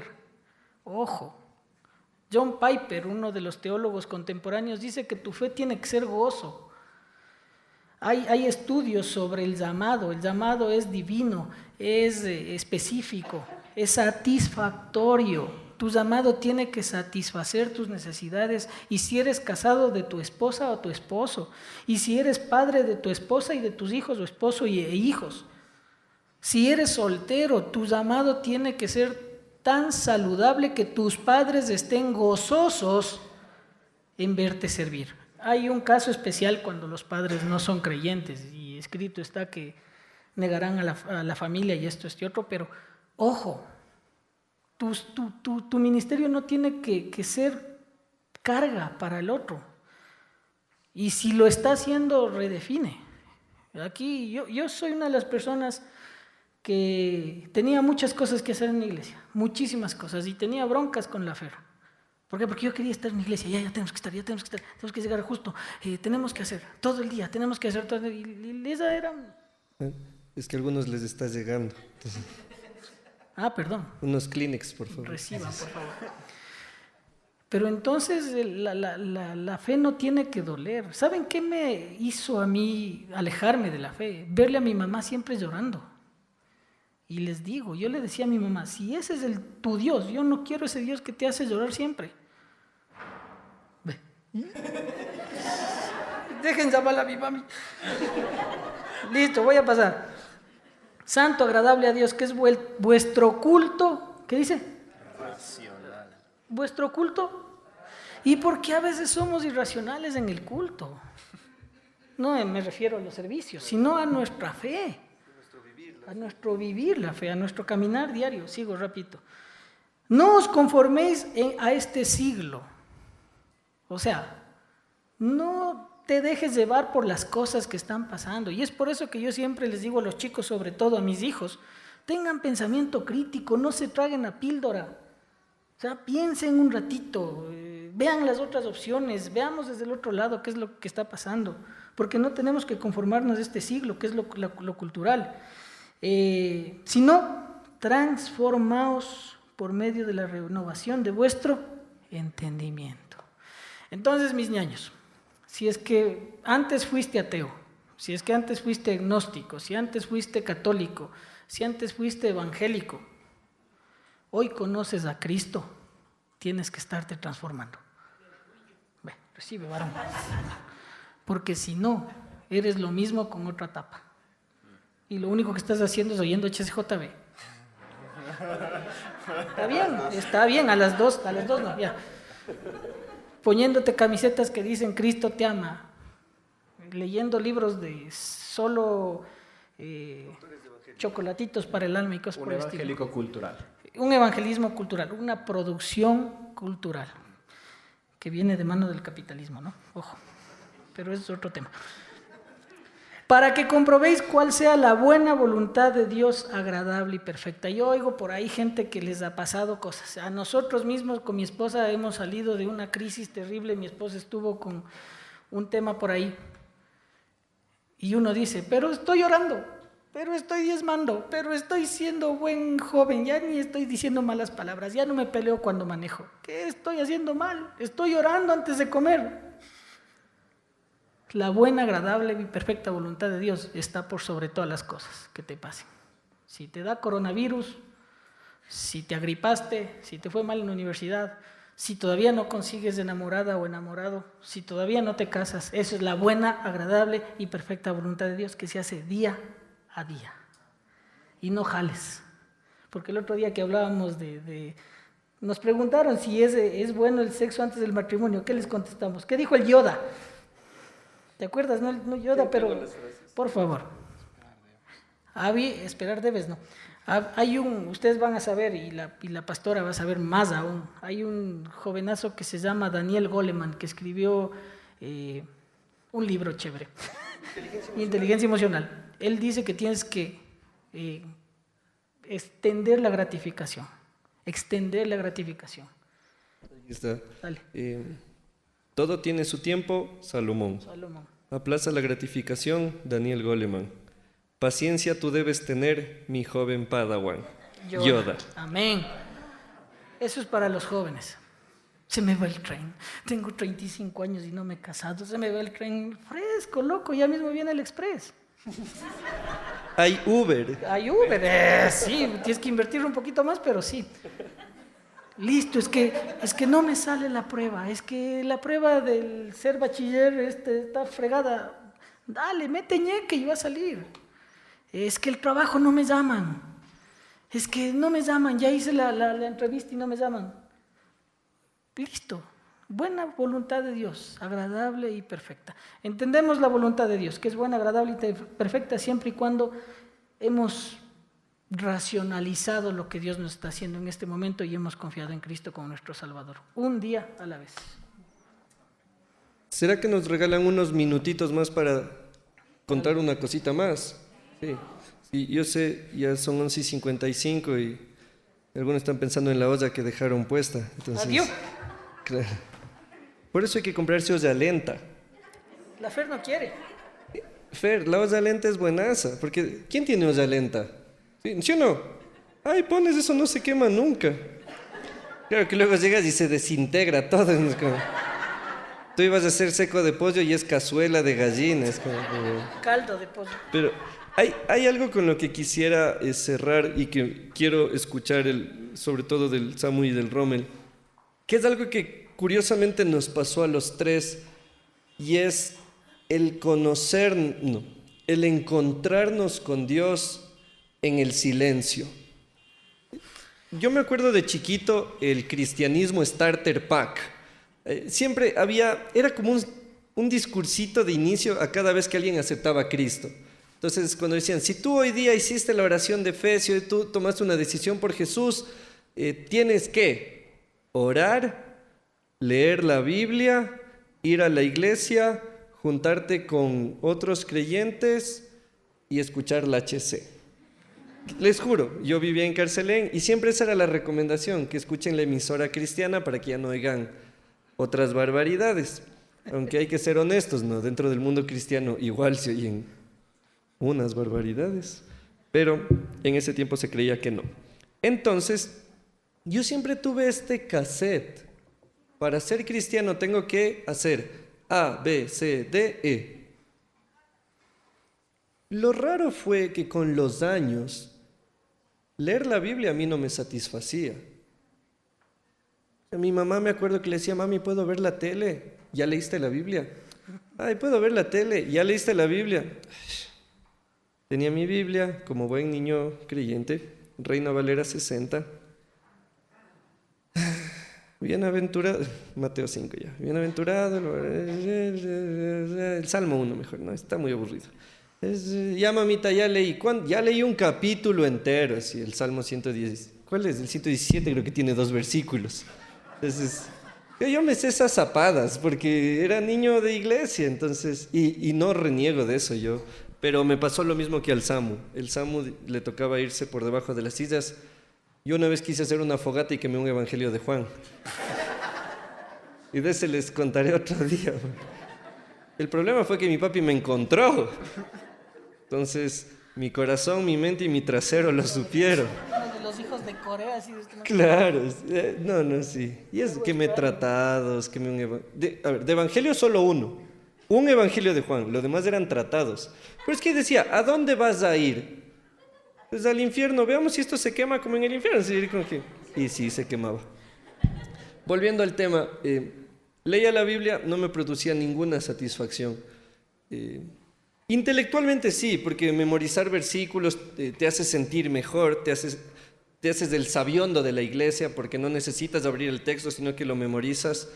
Ojo. John Piper, uno de los teólogos contemporáneos, dice que tu fe tiene que ser gozo. Hay estudios sobre el llamado. El llamado es divino, es específico, es satisfactorio. Tu llamado tiene que satisfacer tus necesidades. Y si eres casado, de tu esposa o tu esposo. Y si eres padre, de tu esposa y de tus hijos o esposo e hijos. Si eres soltero, tu llamado tiene que ser tan saludable que tus padres estén gozosos en verte servir. Hay un caso especial cuando los padres no son creyentes y escrito está que negarán a la familia y esto, este otro, pero ojo, tu ministerio no tiene que ser carga para el otro. Y si lo está haciendo, redefine. Aquí yo soy una de las personas que tenía muchas cosas que hacer en la iglesia, muchísimas cosas, y tenía broncas con la fe. ¿Por qué? Porque yo quería estar en la iglesia, ya tenemos que estar, tenemos que llegar justo, tenemos que hacer todo el día, tenemos que hacer todo el día, y esa era... Es que a algunos les está llegando. Entonces, perdón. unos Kleenex, por favor. Reciban, por favor. Pero entonces la fe no tiene que doler. ¿Saben qué me hizo a mí alejarme de la fe? Verle a mi mamá siempre llorando. Y les digo, yo le decía a mi mamá, si ese es tu Dios, yo no quiero ese Dios que te hace llorar siempre. Ve. Dejen llamar a mi mami. Listo, voy a pasar. Santo, agradable a Dios, que es vuestro culto. ¿Qué dice? Racional. Vuestro culto. ¿Y por qué a veces somos irracionales en el culto? No me refiero a los servicios, sino a nuestra fe. A nuestro vivir la fe, a nuestro caminar diario. Sigo, repito. No os conforméis a este siglo. O sea, no te dejes llevar por las cosas que están pasando. Y es por eso que yo siempre les digo a los chicos, sobre todo a mis hijos, tengan pensamiento crítico, no se traguen la píldora. O sea, piensen un ratito, vean las otras opciones, veamos desde el otro lado qué es lo que está pasando. Porque no tenemos que conformarnos a este siglo, que es lo cultural. Sino, transformaos por medio de la renovación de vuestro entendimiento. Entonces, mis ñaños, si es que antes fuiste ateo, si es que antes fuiste agnóstico, si antes fuiste católico, si antes fuiste evangélico, hoy conoces a Cristo, tienes que estarte transformando. Ve, recibe, varón. Porque si no, eres lo mismo con otra tapa. Y lo único que estás haciendo es oyendo HSJB. Está bien, a las dos no, ya. Poniéndote camisetas que dicen Cristo te ama, leyendo libros de solo chocolatitos para el alma y cosas por el estilo. Un evangélico cultural. Un evangelismo cultural, una producción cultural, que viene de mano del capitalismo, ¿no? Ojo, pero eso es otro tema. Para que comprobéis cuál sea la buena voluntad de Dios agradable y perfecta. Yo oigo por ahí gente que les ha pasado cosas. A nosotros mismos, con mi esposa, hemos salido de una crisis terrible. Mi esposa estuvo con un tema por ahí. Y uno dice, pero estoy orando, pero estoy diezmando, pero estoy siendo buen joven, ya ni estoy diciendo malas palabras, ya no me peleo cuando manejo. ¿Qué estoy haciendo mal? Estoy orando antes de comer. La buena, agradable y perfecta voluntad de Dios está por sobre todas las cosas que te pasen. Si te da coronavirus, si te agripaste, si te fue mal en la universidad, si todavía no consigues enamorada o enamorado, si todavía no te casas, eso es la buena, agradable y perfecta voluntad de Dios que se hace día a día. Y no jales. Porque el otro día que hablábamos nos preguntaron si es bueno el sexo antes del matrimonio. ¿Qué les contestamos? ¿Qué dijo el Yoda? ¿Te acuerdas? No Yoda, pero por favor. Esperar debes, ¿no? Ustedes van a saber, y la pastora va a saber más aún. Hay un jovenazo que se llama Daniel Goleman, que escribió un libro chévere. Inteligencia emocional. Él dice que tienes que extender la gratificación. Extender la gratificación. Ahí está. Dale. Todo tiene su tiempo, Salomón. Aplaza la gratificación, Daniel Goleman. Paciencia tú debes tener, mi joven Padawan. Yoda. Amén. Eso es para los jóvenes. Se me va el tren. Tengo 35 años y no me he casado. Se me va el tren fresco, loco. Ya mismo viene el Express. Hay Uber. Sí, tienes que invertir un poquito más, pero sí. Listo, es que no me sale la prueba. Es que la prueba del ser bachiller está fregada. Dale, mete ñeque y va a salir. Es que el trabajo no me llaman. Es que no me llaman. Ya hice la entrevista y no me llaman. Listo. Buena voluntad de Dios, agradable y perfecta. Entendemos la voluntad de Dios, que es buena, agradable y perfecta siempre y cuando hemos racionalizado lo que Dios nos está haciendo en este momento y hemos confiado en Cristo como nuestro Salvador. Un día a la vez. ¿Será que nos regalan unos minutitos más para contar una cosita más? Sí. Sí, yo sé, ya son 11:55 y algunos están pensando en la olla que dejaron puesta. Entonces, Adiós. claro. Por eso hay que comprarse olla lenta. La Fer no quiere. Fer, la olla lenta es buenaza, porque ¿quién tiene olla lenta? ¿Sí o no? Ay, pones eso, no se quema nunca. Claro que luego llegas y se desintegra todo. Es como, tú ibas a hacer seco de pollo y es cazuela de gallina. Es como, Caldo de pollo. pero hay algo con lo que quisiera cerrar y que quiero escuchar, sobre todo del Samu y del Rommel, que es algo que curiosamente nos pasó a los tres, y es el conocernos, el encontrarnos con Dios en el silencio. Yo me acuerdo de chiquito el cristianismo starter pack. Siempre era como un discursito de inicio a cada vez que alguien aceptaba a Cristo. Entonces, cuando decían, si tú hoy día hiciste la oración de fe, si hoy tú tomaste una decisión por Jesús, tienes que orar, leer la Biblia, ir a la iglesia, juntarte con otros creyentes y escuchar la HC. Les juro, yo vivía en Carcelén y siempre esa era la recomendación, que escuchen la emisora cristiana para que ya no oigan otras barbaridades. Aunque hay que ser honestos, ¿no? Dentro del mundo cristiano igual se oyen unas barbaridades, pero en ese tiempo se creía que no. Entonces, yo siempre tuve este cassette. Para ser cristiano tengo que hacer A, B, C, D, E. Lo raro fue que con los años, leer la Biblia a mí no me satisfacía. A mi mamá me acuerdo que le decía, mami, ¿puedo ver la tele? ¿Ya leíste la Biblia? Ay, ¿puedo ver la tele? ¿Ya leíste la Biblia? Tenía mi Biblia como buen niño creyente, Reina Valera 60. Bienaventurado, Mateo 5 ya, bienaventurado, el Salmo 1 mejor, no, está muy aburrido. Ya mamita, ya leí un capítulo entero, así, el Salmo 110, ¿cuál es? El 117 creo que tiene 2 versículos. Entonces, yo me sé esas zapadas porque era niño de iglesia, entonces, y no reniego de eso yo, pero me pasó lo mismo que al Samu. El Samu le tocaba irse por debajo de las sillas. Yo una vez quise hacer una fogata y quemé un evangelio de Juan. Y de ese les contaré otro día. El problema fue que mi papi me encontró. Entonces, mi corazón, mi mente y mi trasero lo supieron. Uno de los hijos de Corea, así de Claro, no, sí. Y es que me he tratado, es que de evangelio solo uno. Un evangelio de Juan, los demás eran tratados. Pero es que decía, ¿a dónde vas a ir? Pues al infierno, veamos si esto se quema como en el infierno. Y sí, se quemaba. Volviendo al tema, leía la Biblia, no me producía ninguna satisfacción. Intelectualmente sí, porque memorizar versículos te hace sentir mejor, te haces del sabiondo de la iglesia, porque no necesitas abrir el texto, sino que lo memorizas.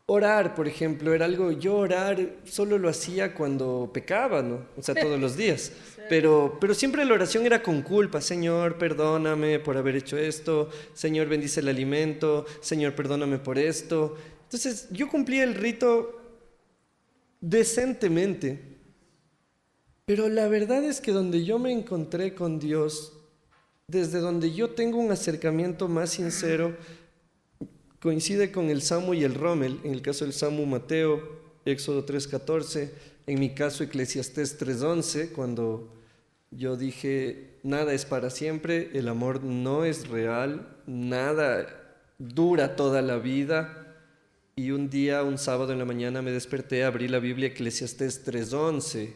Orar, por ejemplo, era algo, yo orar solo lo hacía cuando pecaba, ¿no? O sea, todos los días. Pero siempre la oración era con culpa. Señor, perdóname por haber hecho esto. Señor, bendice el alimento. Señor, perdóname por esto. Entonces, yo cumplía el rito decentemente. Pero la verdad es que donde yo me encontré con Dios, desde donde yo tengo un acercamiento más sincero, coincide con el Samu y el Rommel. En el caso del Samu, Mateo, Éxodo 3:14. En mi caso, Eclesiastés 3:11, cuando yo dije, nada es para siempre, el amor no es real, nada dura toda la vida. Y un día, un sábado en la mañana, me desperté, abrí la Biblia, Eclesiastés 3:11,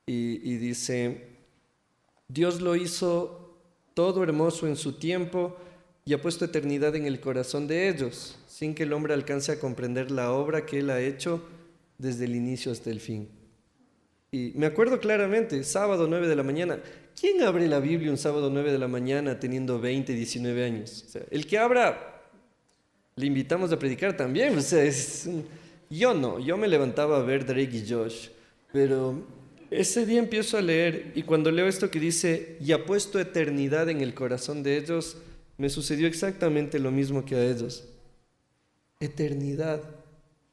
y dice, Dios lo hizo todo hermoso en su tiempo y ha puesto eternidad en el corazón de ellos, sin que el hombre alcance a comprender la obra que Él ha hecho desde el inicio hasta el fin. Y me acuerdo claramente, sábado 9 de la mañana. ¿Quién abre la Biblia un sábado 9 de la mañana teniendo 20, 19 años? O sea, el que abra le invitamos a predicar también. O sea, yo me levantaba a ver Drake y Josh, pero ese día empiezo a leer y cuando leo esto que dice, y ha puesto eternidad en el corazón de ellos, me sucedió exactamente lo mismo que a ellos. Eternidad,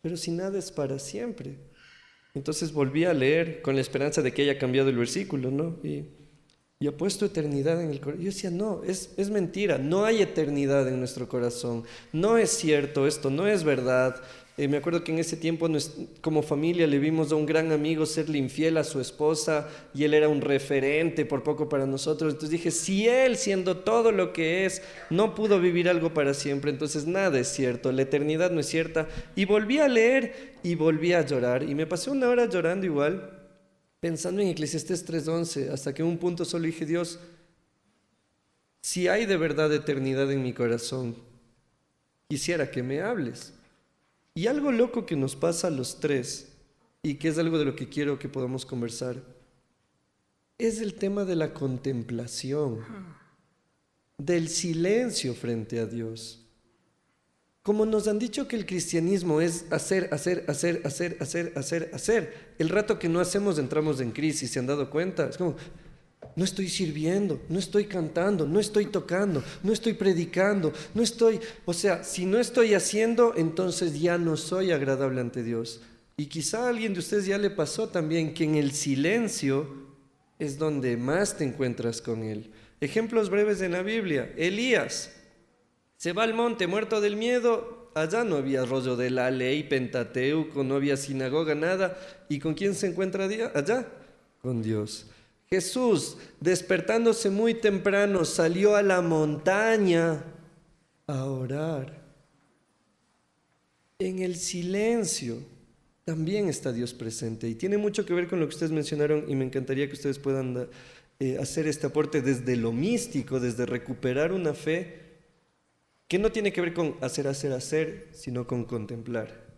pero si nada es para siempre. Entonces volví a leer con la esperanza de que haya cambiado el versículo, ¿no? Y ha puesto eternidad en el corazón. Yo decía, no, es mentira, no hay eternidad en nuestro corazón, no es cierto esto, no es verdad. Me acuerdo que en ese tiempo como familia le vimos a un gran amigo serle infiel a su esposa y él era un referente por poco para nosotros. Entonces dije, si él siendo todo lo que es no pudo vivir algo para siempre, entonces nada es cierto, la eternidad no es cierta. Y volví a leer y volví a llorar y me pasé una hora llorando igual, pensando en Eclesiastés 3:11, hasta que en un punto solo dije, Dios, si hay de verdad eternidad en mi corazón, quisiera que me hables. Y algo loco que nos pasa a los tres, y que es algo de lo que quiero que podamos conversar, es el tema de la contemplación, del silencio frente a Dios. Como nos han dicho que el cristianismo es hacer, el rato que no hacemos entramos en crisis, ¿se han dado cuenta? Es como, no estoy sirviendo, no estoy cantando, no estoy tocando, no estoy predicando, o sea, si no estoy haciendo, entonces ya no soy agradable ante Dios. Y quizá a alguien de ustedes ya le pasó también que en el silencio es donde más te encuentras con Él. Ejemplos breves en la Biblia. Elías se va al monte muerto del miedo, allá no había rollo de la ley, Pentateuco, no había sinagoga, nada. ¿Y con quién se encuentra allá? Con Dios. Jesús, despertándose muy temprano, salió a la montaña a orar. En el silencio también está Dios presente y tiene mucho que ver con lo que ustedes mencionaron y me encantaría que ustedes puedan hacer este aporte desde lo místico, desde recuperar una fe que no tiene que ver con hacer, sino con contemplar.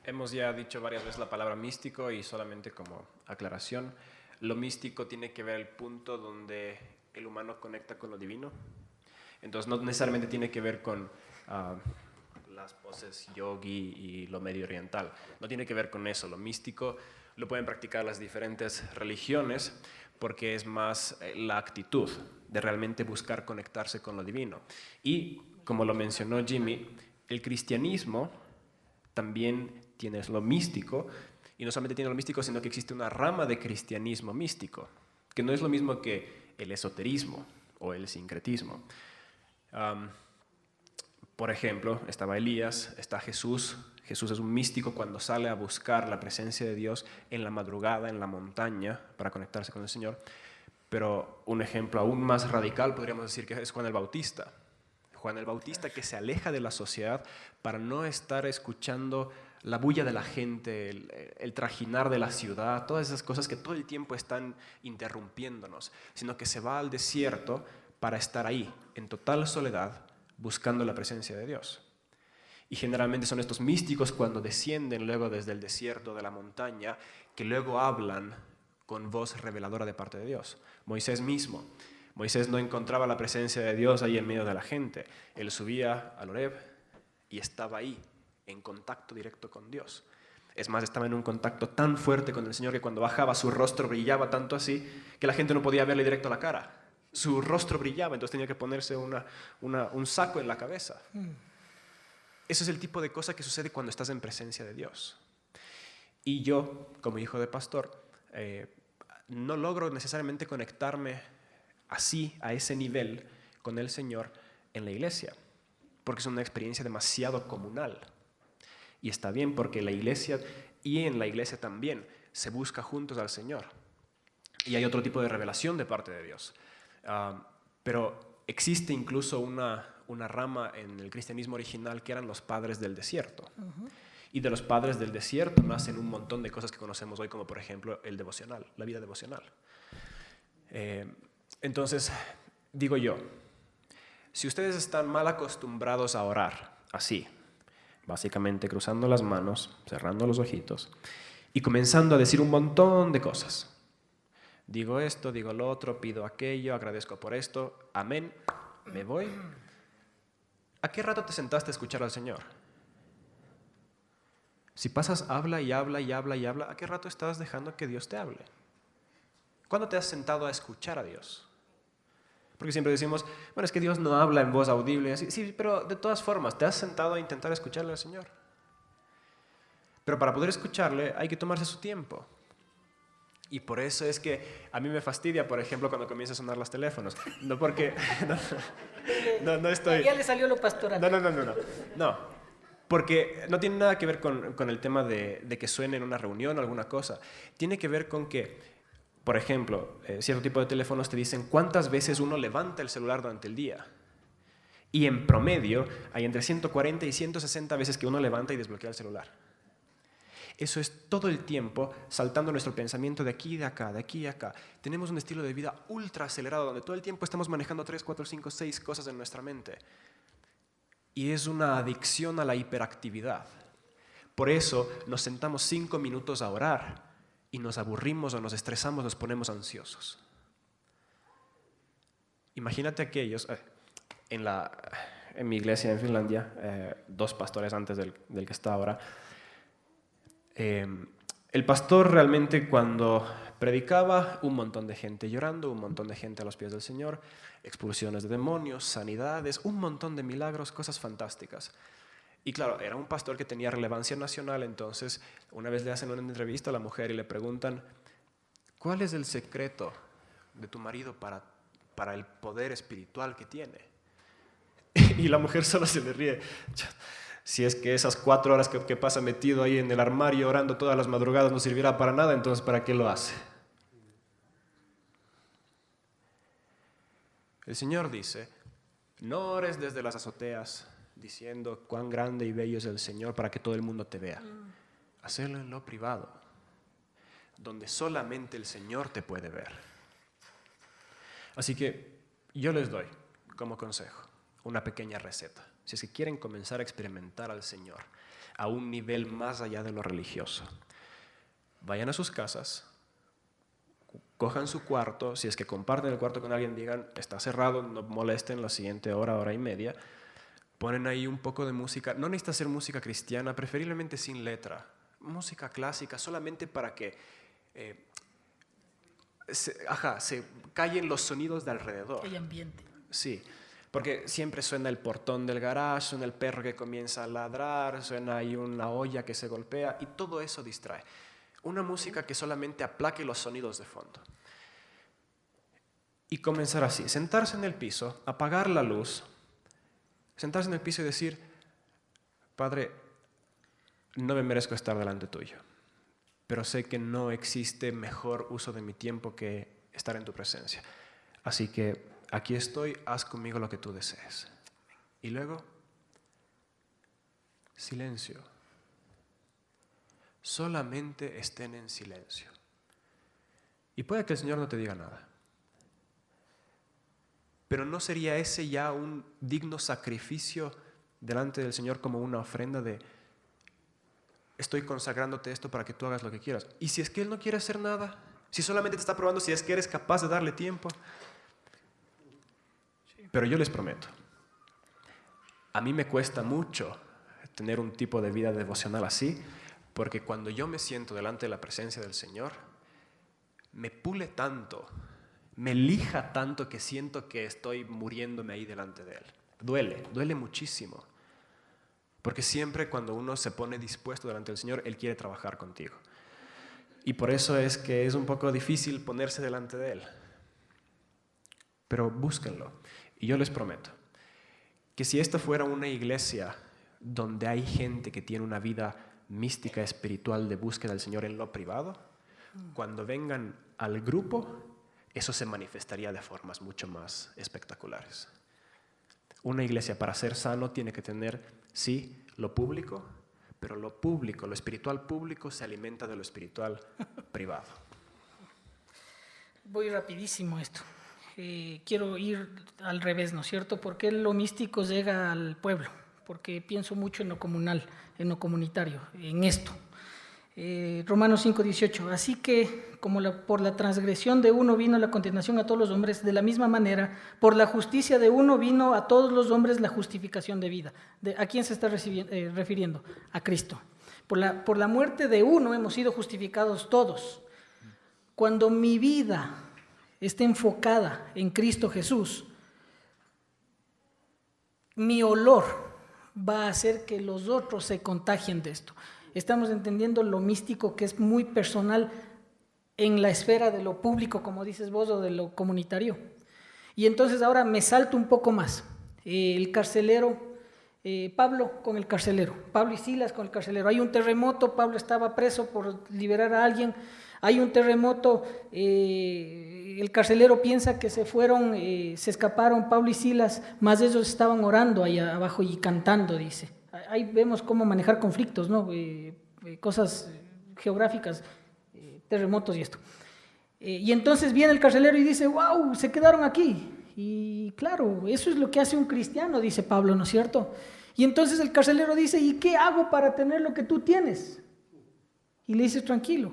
Hemos ya dicho varias veces la palabra místico y solamente como aclaración, lo místico tiene que ver el punto donde el humano conecta con lo divino. Entonces no necesariamente tiene que ver con las poses yogi y lo medio oriental. No tiene que ver con eso. Lo místico lo pueden practicar las diferentes religiones porque es más la actitud de realmente buscar conectarse con lo divino. Y como lo mencionó Jimmy, el cristianismo también tiene lo místico, y no solamente tiene lo místico, sino que existe una rama de cristianismo místico, que no es lo mismo que el esoterismo o el sincretismo. Por ejemplo, estaba Elías, está Jesús. Jesús es un místico cuando sale a buscar la presencia de Dios en la madrugada, en la montaña, para conectarse con el Señor. Pero un ejemplo aún más radical podríamos decir que es Juan el Bautista. Juan el Bautista que se aleja de la sociedad para no estar escuchando la bulla de la gente, el trajinar de la ciudad, todas esas cosas que todo el tiempo están interrumpiéndonos, sino que se va al desierto para estar ahí, en total soledad, buscando la presencia de Dios. Y generalmente son estos místicos cuando descienden luego desde el desierto de la montaña, que luego hablan con voz reveladora de parte de Dios. Moisés mismo. Moisés no encontraba la presencia de Dios ahí en medio de la gente. Él subía al Horeb y estaba ahí, en contacto directo con Dios. Es más, estaba en un contacto tan fuerte con el Señor que cuando bajaba su rostro brillaba tanto así que la gente no podía verle directo a la cara. Su rostro brillaba, entonces tenía que ponerse un saco en la cabeza. Eso es el tipo de cosa que sucede cuando estás en presencia de Dios. Y yo, como hijo de pastor, no logro necesariamente conectarme así, a ese nivel, con el Señor en la iglesia, porque es una experiencia demasiado comunal. Y está bien porque la iglesia y en la iglesia también se busca juntos al Señor. Y hay otro tipo de revelación de parte de Dios. Pero existe incluso una rama en el cristianismo original que eran los padres del desierto. Y de los padres del desierto nacen un montón de cosas que conocemos hoy, como por ejemplo el devocional, la vida devocional. Entonces, digo yo, si ustedes están mal acostumbrados a orar así, básicamente cruzando las manos, cerrando los ojitos y comenzando a decir un montón de cosas. Digo esto, digo lo otro, pido aquello, agradezco por esto, amén, me voy. ¿A qué rato te sentaste a escuchar al Señor? Si pasas habla y habla y habla y habla, ¿a qué rato estás dejando que Dios te hable? ¿Cuándo te has sentado a escuchar a Dios? Porque siempre decimos, bueno, es que Dios no habla en voz audible. Así. Sí, pero de todas formas, ¿te has sentado a intentar escucharle al Señor? Pero para poder escucharle hay que tomarse su tiempo. Y por eso es que a mí me fastidia, por ejemplo, cuando comienza a sonar los teléfonos. No porque... No estoy... Ya le salió lo pastoral. No. Porque no tiene nada que ver con el tema de que suene en una reunión o alguna cosa. Tiene que ver con que, por ejemplo, cierto tipo de teléfonos te dicen cuántas veces uno levanta el celular durante el día. Y en promedio hay entre 140 y 160 veces que uno levanta y desbloquea el celular. Eso es todo el tiempo saltando nuestro pensamiento de aquí y de acá, de aquí y acá. Tenemos un estilo de vida ultra acelerado donde todo el tiempo estamos manejando 3, 4, 5, 6 cosas en nuestra mente. Y es una adicción a la hiperactividad. Por eso nos sentamos 5 minutos a orar y nos aburrimos o nos estresamos, nos ponemos ansiosos. Imagínate aquellos, en mi iglesia en Finlandia, 2 pastores antes del que está ahora, el pastor realmente cuando predicaba, un montón de gente llorando, un montón de gente a los pies del Señor, expulsiones de demonios, sanidades, un montón de milagros, cosas fantásticas. Y claro, era un pastor que tenía relevancia nacional, entonces una vez le hacen una entrevista a la mujer y le preguntan, ¿cuál es el secreto de tu marido para el poder espiritual que tiene? Y la mujer solo se le ríe. Si es que esas 4 horas que pasa metido ahí en el armario orando todas las madrugadas no sirviera para nada, entonces ¿para qué lo hace? El Señor dice, no ores desde las azoteas diciendo cuán grande y bello es el Señor para que todo el mundo te vea. Hacerlo en lo privado, donde solamente el Señor te puede ver. Así que yo les doy como consejo una pequeña receta. Si es que quieren comenzar a experimentar al Señor a un nivel más allá de lo religioso, vayan a sus casas, cojan su cuarto, si es que comparten el cuarto con alguien, digan, está cerrado, no molesten la siguiente hora, hora y media, ponen ahí un poco de música, no necesita ser música cristiana, preferiblemente sin letra, música clásica, solamente para que se callen los sonidos de alrededor. Hay ambiente. Sí. Porque siempre suena el portón del garage, suena el perro que comienza a ladrar, suena ahí una olla que se golpea y todo eso distrae. Una música que solamente aplaque los sonidos de fondo. Y comenzar así, sentarse en el piso, apagar la luz, sentarse en el piso y decir, Padre, no me merezco estar delante tuyo, pero sé que no existe mejor uso de mi tiempo que estar en tu presencia. Así que aquí estoy, haz conmigo lo que tú desees. Y luego, silencio. Solamente estén en silencio. Y puede que el Señor no te diga nada. Pero ¿no sería ese ya un digno sacrificio delante del Señor como una ofrenda de estoy consagrándote esto para que tú hagas lo que quieras? Y si es que Él no quiere hacer nada, si solamente te está probando si es que eres capaz de darle tiempo. Pero yo les prometo, a mí me cuesta mucho tener un tipo de vida devocional así, porque cuando yo me siento delante de la presencia del Señor, me pule tanto, me lija tanto que siento que estoy muriéndome ahí delante de Él. Duele muchísimo, porque siempre cuando uno se pone dispuesto delante del Señor, Él quiere trabajar contigo. Y por eso es que es un poco difícil ponerse delante de Él. Pero búsquenlo. Y yo les prometo que si esta fuera una iglesia donde hay gente que tiene una vida mística, espiritual, de búsqueda del Señor en lo privado, cuando vengan al grupo, eso se manifestaría de formas mucho más espectaculares. Una iglesia para ser sano tiene que tener, sí, lo público, pero lo público, lo espiritual público se alimenta de lo espiritual privado. Voy rapidísimo esto. Quiero ir al revés, ¿no es cierto? ¿Por qué lo místico llega al pueblo? Porque pienso mucho en lo comunal, en lo comunitario, en esto. Romanos 5:18. Así que, como por la transgresión de uno vino la condenación a todos los hombres, de la misma manera, por la justicia de uno vino a todos los hombres la justificación de vida. ¿A quién se está refiriendo? A Cristo. Por la muerte de uno hemos sido justificados todos. Cuando mi vida esté enfocada en Cristo Jesús, mi olor va a hacer que los otros se contagien de esto. Estamos entendiendo lo místico, que es muy personal en la esfera de lo público, como dices vos, o de lo comunitario. Y entonces ahora me salto un poco más. El carcelero, Pablo con el carcelero, Pablo y Silas con el carcelero. Hay un terremoto, Pablo estaba preso por liberar a alguien. Hay un terremoto, el carcelero piensa que se fueron, se escaparon Pablo y Silas, más ellos estaban orando allá abajo y cantando, dice. Ahí vemos cómo manejar conflictos, ¿no? Cosas geográficas, terremotos y esto. Y entonces viene el carcelero y dice, wow, se quedaron aquí. Y claro, eso es lo que hace un cristiano, dice Pablo, ¿no es cierto? Y entonces el carcelero dice, ¿y qué hago para tener lo que tú tienes? Y le dice, tranquilo,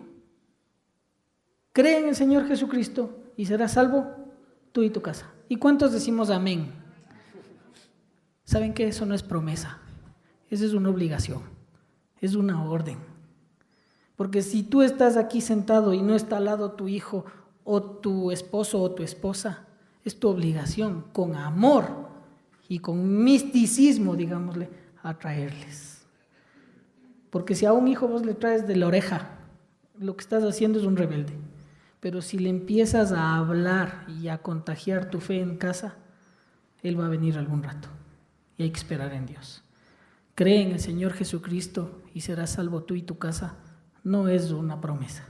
cree en el Señor Jesucristo y serás salvo tú y tu casa. ¿Y cuántos decimos amén? ¿Saben qué? Eso no es promesa, eso es una obligación, es una orden. Porque si tú estás aquí sentado y no está al lado tu hijo o tu esposo o tu esposa, es tu obligación, con amor y con misticismo, digámosle, a traerles. Porque si a un hijo vos le traes de la oreja, lo que estás haciendo es un rebelde. Pero si le empiezas a hablar y a contagiar tu fe en casa, él va a venir algún rato. Y hay que esperar en Dios. Cree en el Señor Jesucristo y serás salvo tú y tu casa. No es una promesa,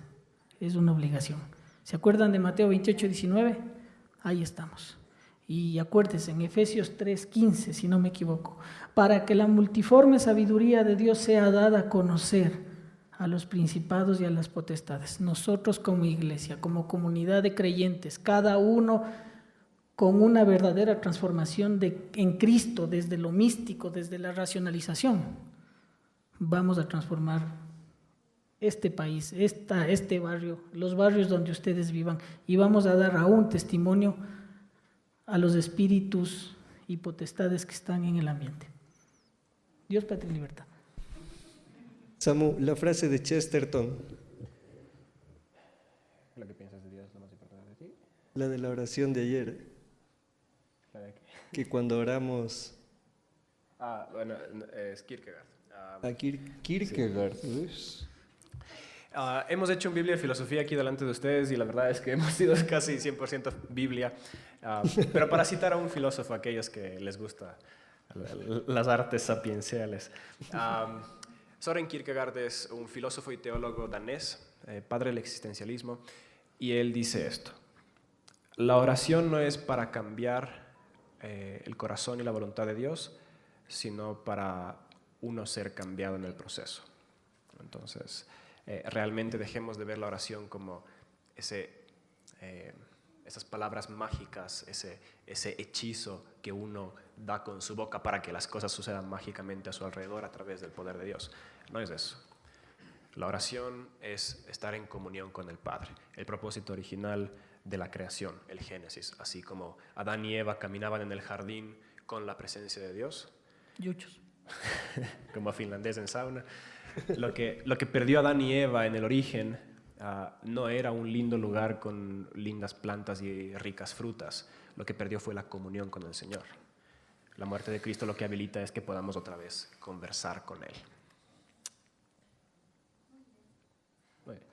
es una obligación. ¿Se acuerdan de Mateo 28:19? Ahí estamos. Y acuérdense, en Efesios 3:15, si no me equivoco, para que la multiforme sabiduría de Dios sea dada a conocer a los principados y a las potestades. Nosotros como iglesia, como comunidad de creyentes, cada uno con una verdadera transformación en Cristo, desde lo místico, desde la racionalización, vamos a transformar este país, este barrio, los barrios donde ustedes vivan, y vamos a dar aún testimonio a los espíritus y potestades que están en el ambiente. Dios, patria y libertad. Samu, la frase de Chesterton. Lo que piensas de Dios es lo más importante de ti. La de la oración de ayer. ¿La de qué? Que cuando oramos Bueno, es Kierkegaard. a Kierkegaard. Sí. Hemos hecho un Biblia de filosofía aquí delante de ustedes y la verdad es que hemos sido casi 100% Biblia. Pero para citar a un filósofo, a aquellos que les gusta las artes sapienciales. Søren Kierkegaard es un filósofo y teólogo danés, padre del existencialismo, y él dice esto: la oración no es para cambiar el corazón y la voluntad de Dios, sino para uno ser cambiado en el proceso. Entonces, realmente dejemos de ver la oración como esas palabras mágicas, ese hechizo que uno da con su boca para que las cosas sucedan mágicamente a su alrededor a través del poder de Dios. No es eso. La oración es estar en comunión con el Padre, el propósito original de la creación, el Génesis, así como Adán y Eva caminaban en el jardín con la presencia de Dios. Yuchos. Como finlandés en sauna. Lo que perdió Adán y Eva en el origen no era un lindo lugar con lindas plantas y ricas frutas. Lo que perdió fue la comunión con el Señor. La muerte de Cristo lo que habilita es que podamos otra vez conversar con Él. Muy bien.